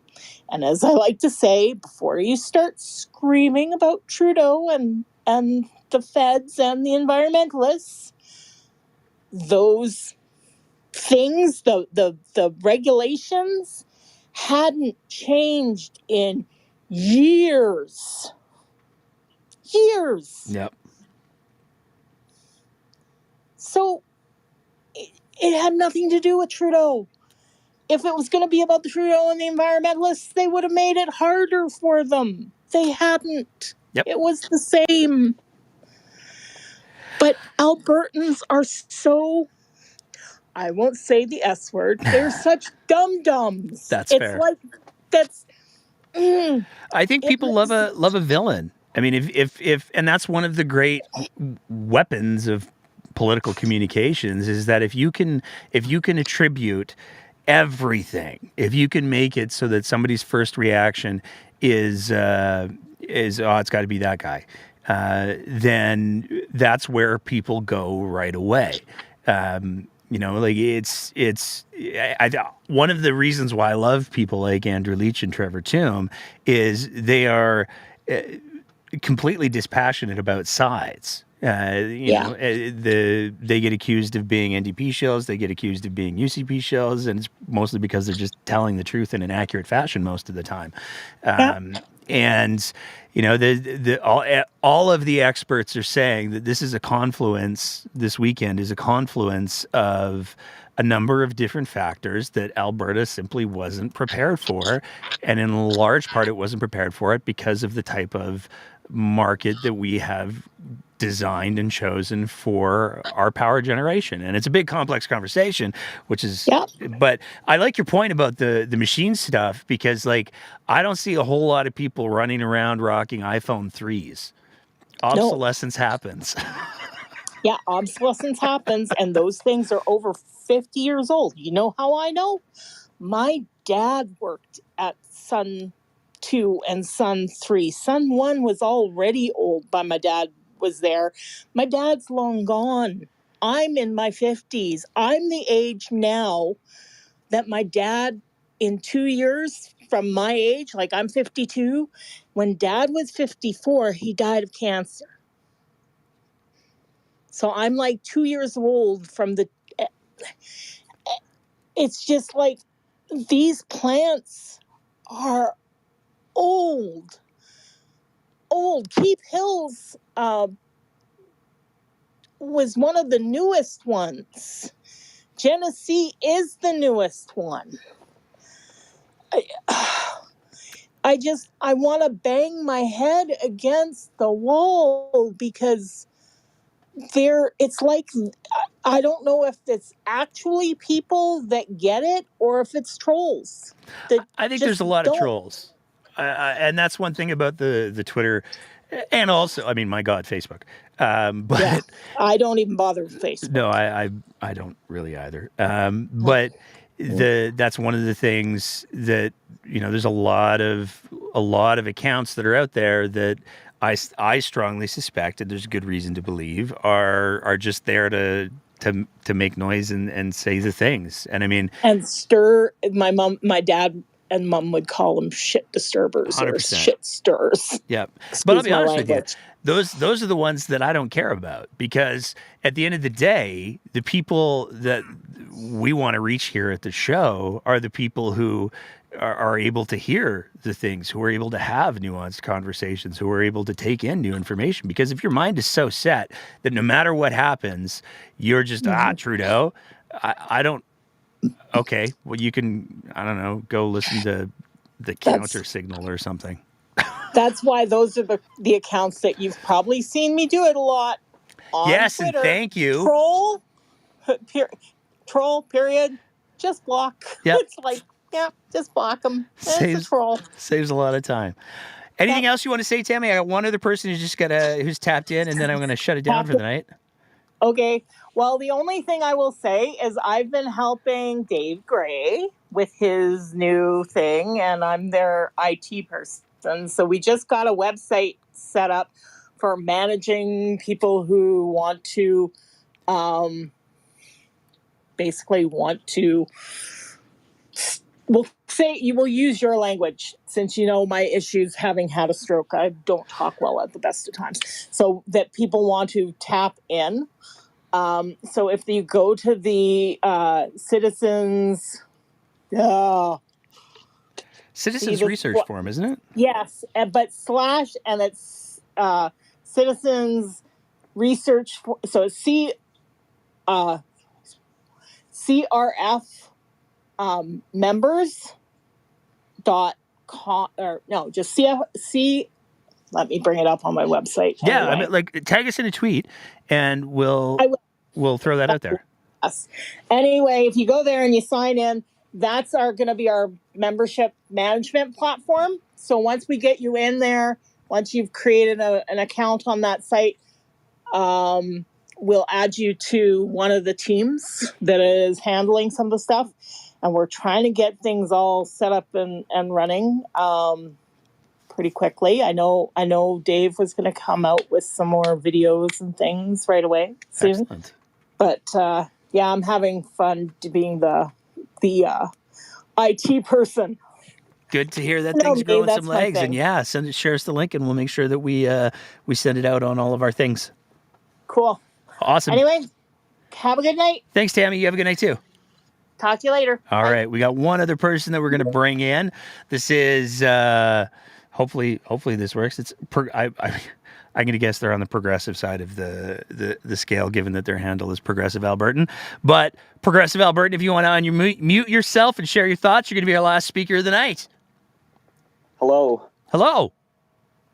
And as I like to say, before you start screaming about Trudeau and the feds and the environmentalists, those things, the regulations hadn't changed in years. Yep. So it had nothing to do with Trudeau. If it was going to be about the Trudeau and the environmentalists, they would have made it harder for them. They hadn't. Yep. It was the same. But Albertans are so, I won't say the S word, they're such dum-dums. That's it's fair. Like, that's... I think people love a villain. I mean, if and that's one of the great weapons of political communications is that if you can attribute everything, if you can make it so that somebody's first reaction is oh, it's got to be that guy, then that's where people go right away. You know, like one of the reasons why I love people like Andrew Leach and Trevor Tombe is they are completely dispassionate about sides. You know, they get accused of being NDP shills, they get accused of being UCP shills, and it's mostly because they're just telling the truth in an accurate fashion most of the time. And you know, all of the experts are saying that this is a confluence. This weekend is a confluence of a number of different factors that Alberta simply wasn't prepared for, and in large part, it wasn't prepared for it because of the type of market that we have designed and chosen for our power generation. And it's a big complex conversation, which is, Yeah. but I like your point about the machine stuff, because like, I don't see a whole lot of people running around rocking iPhone 3s. No. Obsolescence happens. Yeah, obsolescence happens, and those things are over 50 years old. You know how I know? My dad worked at Sun 2 and Sun 3. Sun 1 was already old, but my dad was there. My dad's long gone. I'm in my 50s. I'm the age now that my dad, in 2 years from my age, like I'm 52, when dad was 54, he died of cancer. So I'm like 2 years old from the. It's just like these plants are old. Keep Hills was one of the newest ones. Genesee is the newest one. I want to bang my head against the wall, because it's like, I don't know if it's actually people that get it or if it's trolls. I think there's a lot of trolls. And that's one thing about the Twitter, and also, I mean, my God, Facebook. But yeah, I don't even bother with Facebook. No, I don't really either. But that's one of the things that, there's a lot of accounts that are out there that I strongly suspect, and there's good reason to believe, are just there to make noise and say the things. And I mean, and stir. My dad and mom would call them shit disturbers 100%. or shit stirrers. Yeah. But I'll be honest with you, those are the ones that I don't care about, because at the end of the day, the people that we want to reach here at the show are the people who are able to hear the things, who are able to have nuanced conversations, who are able to take in new information. Because if your mind is so set that no matter what happens, you're just, Trudeau, I don't, okay, well, you can, I don't know, go listen to the Counter Signal or something. That's why those are the accounts that you've probably seen me do it a lot on yes, Twitter. And thank you. Troll, period. Just block. Yep. It's like, yeah, just block them. Saves, it's a troll. Saves a lot of time. Anything else you want to say, Tammy? I got one other person who's tapped in, and then I'm going to shut it down for the night. Okay. Well, the only thing I will say is I've been helping Dave Gray with his new thing, and I'm their IT person. So we just got a website set up for managing people who want to basically we'll say, you will use your language, since my issues having had a stroke. I don't talk well at the best of times. So that people want to tap in. So if you go to the Citizens Research Forum, isn't it? Yes, but / and it's Citizens Research. So it's CRF members.com, or no, just CFC. Let me bring it up on my website. Yeah, anyway. I mean, like, tag us in a tweet, and we'll throw that out there. Yes. Anyway, if you go there and you sign in, that's going to be our membership management platform. So once we get you in there, once you've created an account on that site, we'll add you to one of the teams that is handling some of the stuff. And we're trying to get things all set up and running pretty quickly. I know Dave was going to come out with some more videos and things right away soon. Excellent. But yeah, I'm having fun being the IT person. Good to hear that thing's growing some legs. And yeah, share us the link, and we'll make sure that we send it out on all of our things. Cool. Awesome. Anyway, have a good night. Thanks, Tammy. You have a good night too. Talk to you later. All right. We got one other person that we're going to bring in. This is hopefully this works. It's I'm going to guess they're on the progressive side of the scale, given that their handle is Progressive Albertan. But Progressive Albertan, if you want to mute yourself and share your thoughts, you're going to be our last speaker of the night. Hello. Hello.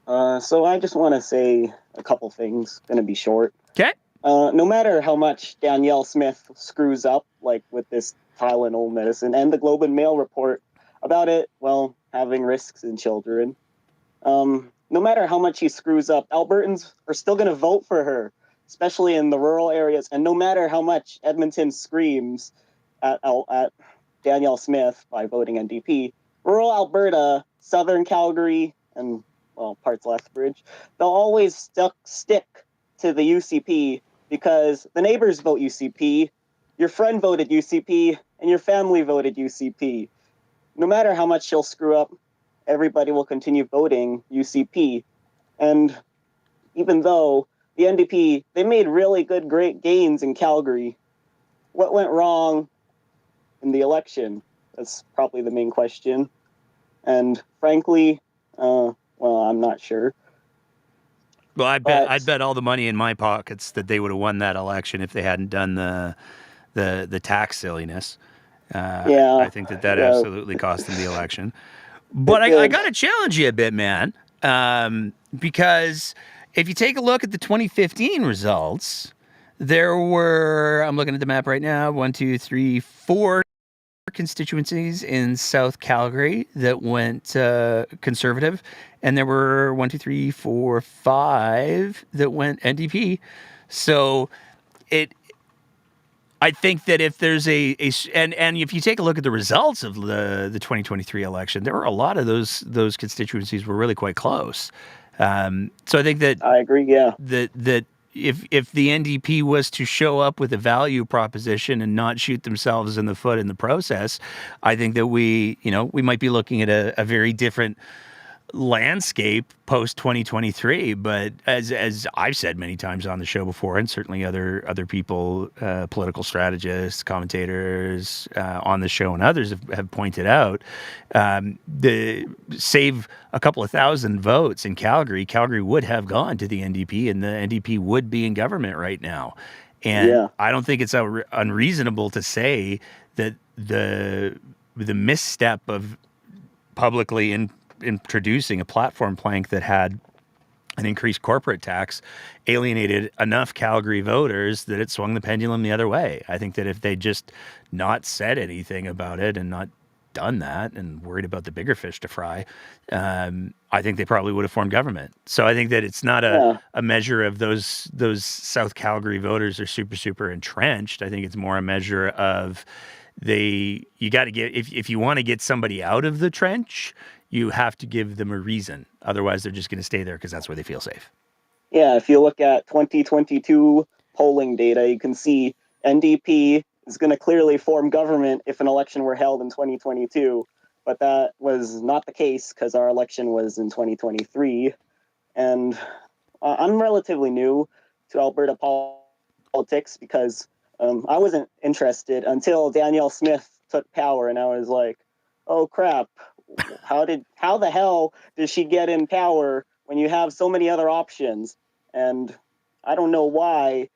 So I just want to say a couple things. Going to be short. Okay. No matter how much Danielle Smith screws up, like with this Tylenol medicine and the Globe and Mail report about it, well, having risks in children. No matter how much he screws up, Albertans are still going to vote for her, especially in the rural areas. And no matter how much Edmonton screams at Danielle Smith by voting NDP, rural Alberta, southern Calgary, and well, parts Lethbridge, they'll always stick to the UCP because the neighbors vote UCP, your friend voted UCP, and your family voted UCP. No matter how much she'll screw up, everybody will continue voting UCP. And even though the NDP, they made really great gains in Calgary, what went wrong in the election? That's probably the main question. And frankly, well, I'm not sure. Well, I'd bet all the money in my pockets that they would have won that election if they hadn't done the tax silliness. I think that absolutely cost them the election. But I got to challenge you a bit, man, because if you take a look at the 2015 results, there were, I'm looking at the map right now, 1, 2, 3, 4 constituencies in South Calgary that went conservative, and there were 1, 2, 3, 4, 5 that went NDP. So I think that if there's and if you take a look at the results of the 2023 election, there were a lot of those constituencies were really quite close. So I think that I agree. Yeah. That if the NDP was to show up with a value proposition and not shoot themselves in the foot in the process, I think that we might be looking at a very different landscape post 2023. But as I've said many times on the show before, and certainly other people, political strategists, commentators on the show, and others have pointed out, the save a couple of thousand votes in Calgary would have gone to the NDP, and the NDP would be in government right now. And I don't think it's unreasonable to say that the misstep of publicly introducing a platform plank that had an increased corporate tax alienated enough Calgary voters that it swung the pendulum the other way. I think that if they just not said anything about it and not done that and worried about the bigger fish to fry, I think they probably would have formed government. So I think that it's not a measure of those South Calgary voters are super entrenched. I think it's more a measure of you got to get, if you want to get somebody out of the trench, you have to give them a reason. Otherwise, they're just going to stay there because that's where they feel safe. Yeah, if you look at 2022 polling data, you can see NDP is going to clearly form government if an election were held in 2022. But that was not the case because our election was in 2023. And I'm relatively new to Alberta politics because I wasn't interested until Danielle Smith took power, and I was like, oh crap, how the hell did she get in power when you have so many other options? And I don't know why,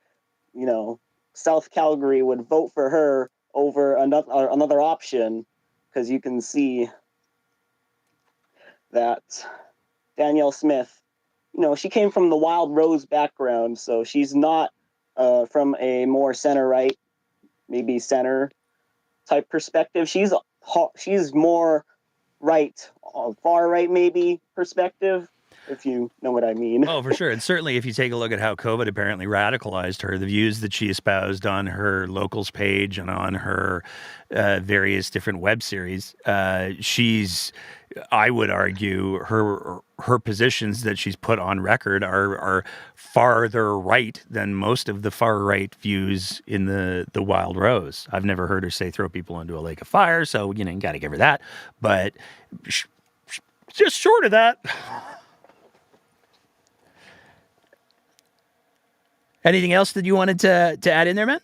South Calgary would vote for her over another option, because you can see that Danielle Smith, she came from the Wild Rose background, so she's not from a more center right, maybe center type perspective. She's more right, far right maybe perspective, if you know what I mean. Oh, for sure. And certainly if you take a look at how COVID apparently radicalized her, the views that she espoused on her locals page and on her various different web series, I would argue her positions that she's put on record are farther right than most of the far right views in the Wild Rose. I've never heard her say throw people into a lake of fire, so you got to give her that. But just short of that. Anything else that you wanted to add in there, man?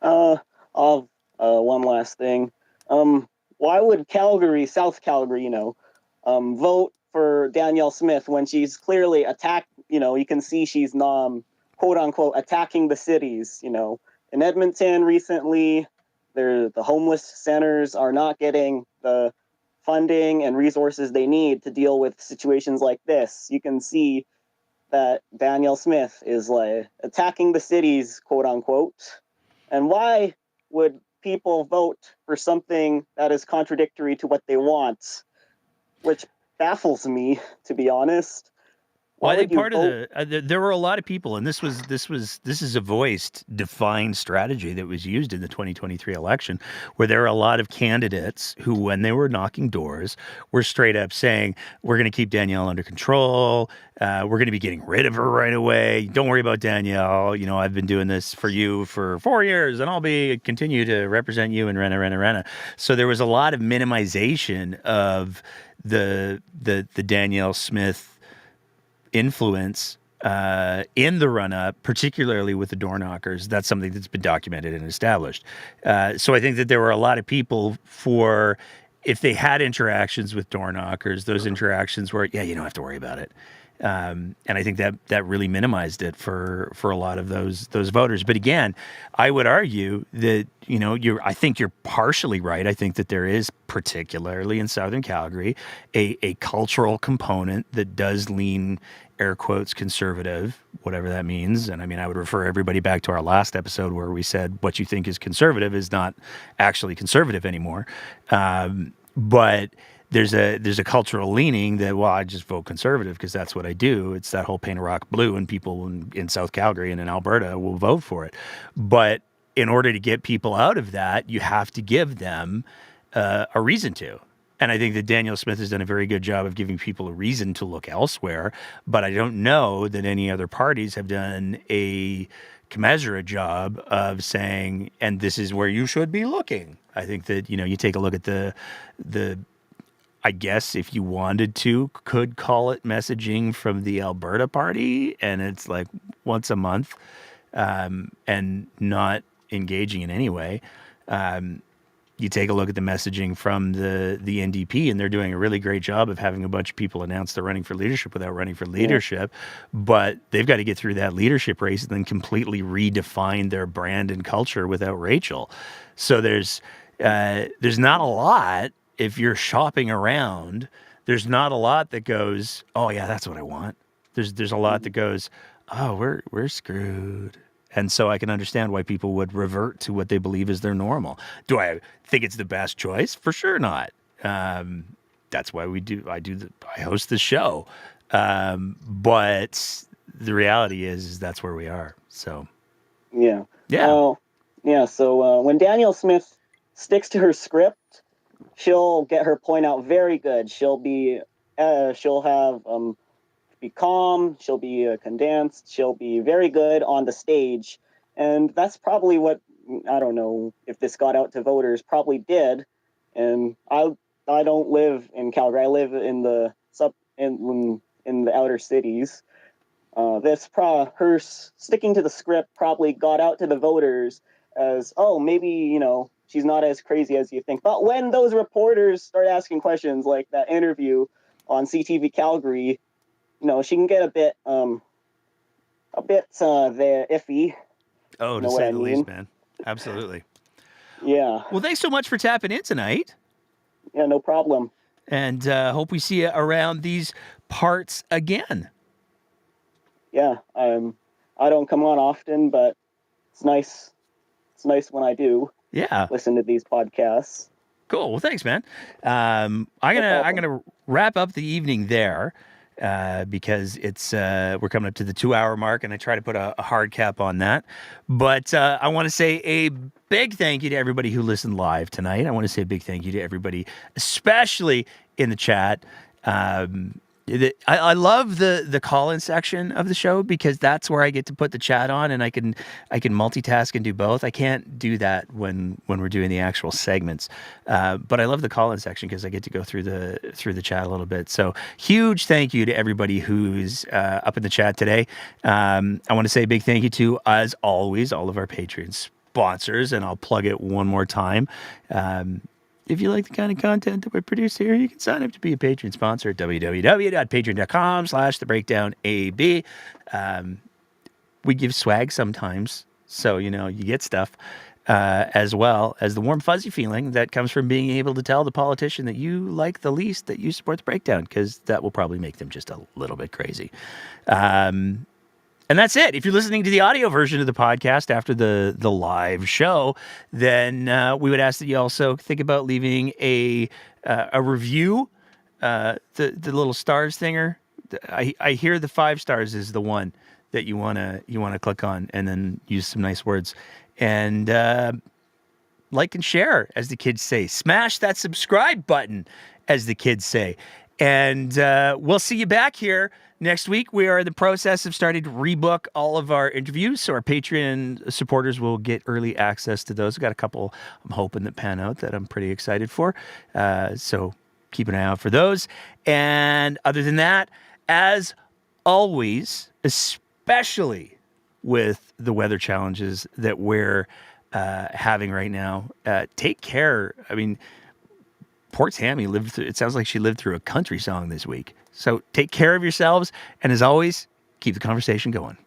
One last thing. Why would South Calgary, vote for Danielle Smith when she's clearly attacked? You can see she's quote unquote attacking the cities. In Edmonton recently, the homeless centers are not getting the funding and resources they need to deal with situations like this. You can see that Danielle Smith is like attacking the cities, quote unquote. And why would people vote for something that is contradictory to what they want? Which baffles me, to be honest. Well, Why I think would you part of vote? there were a lot of people, and this is a voiced, defined strategy that was used in the 2023 election, where there were a lot of candidates who, when they were knocking doors, were straight up saying, "We're going to keep Danielle under control. We're going to be getting rid of her right away. Don't worry about Danielle. You know, I've been doing this for you for 4 years, and I'll continue to represent you in Rena." So there was a lot of minimization of the Danielle Smith influence in the run-up, particularly with the door knockers. That's something that's been documented and established. So I think that there were a lot of people for, if they had interactions with door knockers, those interactions were, yeah, you don't have to worry about it. And I think that really minimized it for a lot of those voters. But again, I would argue that, you know, I think you're partially right. I think that there is, particularly in Southern Calgary, a cultural component that does lean, air quotes, conservative, whatever that means. And I mean, I would refer everybody back to our last episode where we said what you think is conservative is not actually conservative anymore. But there's a cultural leaning that, well, I just vote conservative because that's what I do. It's that whole paint a rock blue, and people in South Calgary and in Alberta will vote for it. But in order to get people out of that, you have to give them a reason to. And I think that Danielle Smith has done a very good job of giving people a reason to look elsewhere. But I don't know that any other parties have done a commensurate job of saying, and this is where you should be looking. I think that, you know, you take a look at the I guess if you wanted to, could call it messaging from the Alberta party, and it's like once a month, and not engaging in any way. You take a look at the messaging from the NDP, and they're doing a really great job of having a bunch of people announce they're running for leadership without running for leadership. Yeah. But they've got to get through that leadership race and then completely redefine their brand and culture without Rachel. So there's not a lot. If you're shopping around, there's not a lot that goes, oh yeah, that's what I want. There's a lot that goes, oh, we're screwed. And so I can understand why people would revert to what they believe is their normal. Do I think it's the best choice? For sure not. That's why I host this show. But the reality is that's where we are. So yeah. Yeah. So when Danielle Smith sticks to her script, she'll get her point out very good. She'll be calm. She'll be condensed. She'll be very good on the stage, and that's probably what, I don't know if this got out to voters, probably did. And I don't live in Calgary. I live in the in the outer cities. Her sticking to the script probably got out to the voters as, oh, maybe, you know, she's not as crazy as you think. But when those reporters start asking questions like that interview on CTV Calgary, you know, she can get a bit iffy. Oh, to say the least, man. Absolutely. Yeah. Well, thanks so much for tapping in tonight. Yeah, no problem. And hope we see you around these parts again. Yeah, I don't come on often, but it's nice. It's nice when I do. Yeah. Listen to these podcasts. Cool. Well, thanks, man. I'm gonna wrap up the evening there because it's we're coming up to the 2-hour mark, and I try to put a hard cap on that. But I want to say a big thank you to everybody who listened live tonight. I want to say a big thank you to everybody, especially in the chat. I love the call-in section of the show because that's where I get to put the chat on, and I can multitask and do both. I can't do that when we're doing the actual segments, but I love the call-in section because I get to go through the chat a little bit. So huge thank you to everybody who's up in the chat today. I want to say a big thank you to, as always, all of our Patreon sponsors, and I'll plug it one more time. If you like the kind of content that we produce here, you can sign up to be a Patreon sponsor at www.patreon.com/thebreakdownab. We give swag sometimes, so, you know, you get stuff. as well as the warm, fuzzy feeling that comes from being able to tell the politician that you like the least that you support the breakdown, because that will probably make them just a little bit crazy. And that's it. If you're listening to the audio version of the podcast after the live show, then we would ask that you also think about leaving a review. The little stars thinger. I hear the 5 stars is the one that you wanna click on, and then use some nice words, and like and share, as the kids say. Smash that subscribe button, as the kids say. And we'll see you back here next week. We are in the process of starting to rebook all of our interviews, so our Patreon supporters will get early access to those. We've got a couple I'm hoping that pan out that I'm pretty excited for. So keep an eye out for those. And other than that, as always, especially with the weather challenges that we're having right now, take care. I mean, poor Tammy it sounds like she lived through a country song this week. So take care of yourselves. And as always, keep the conversation going.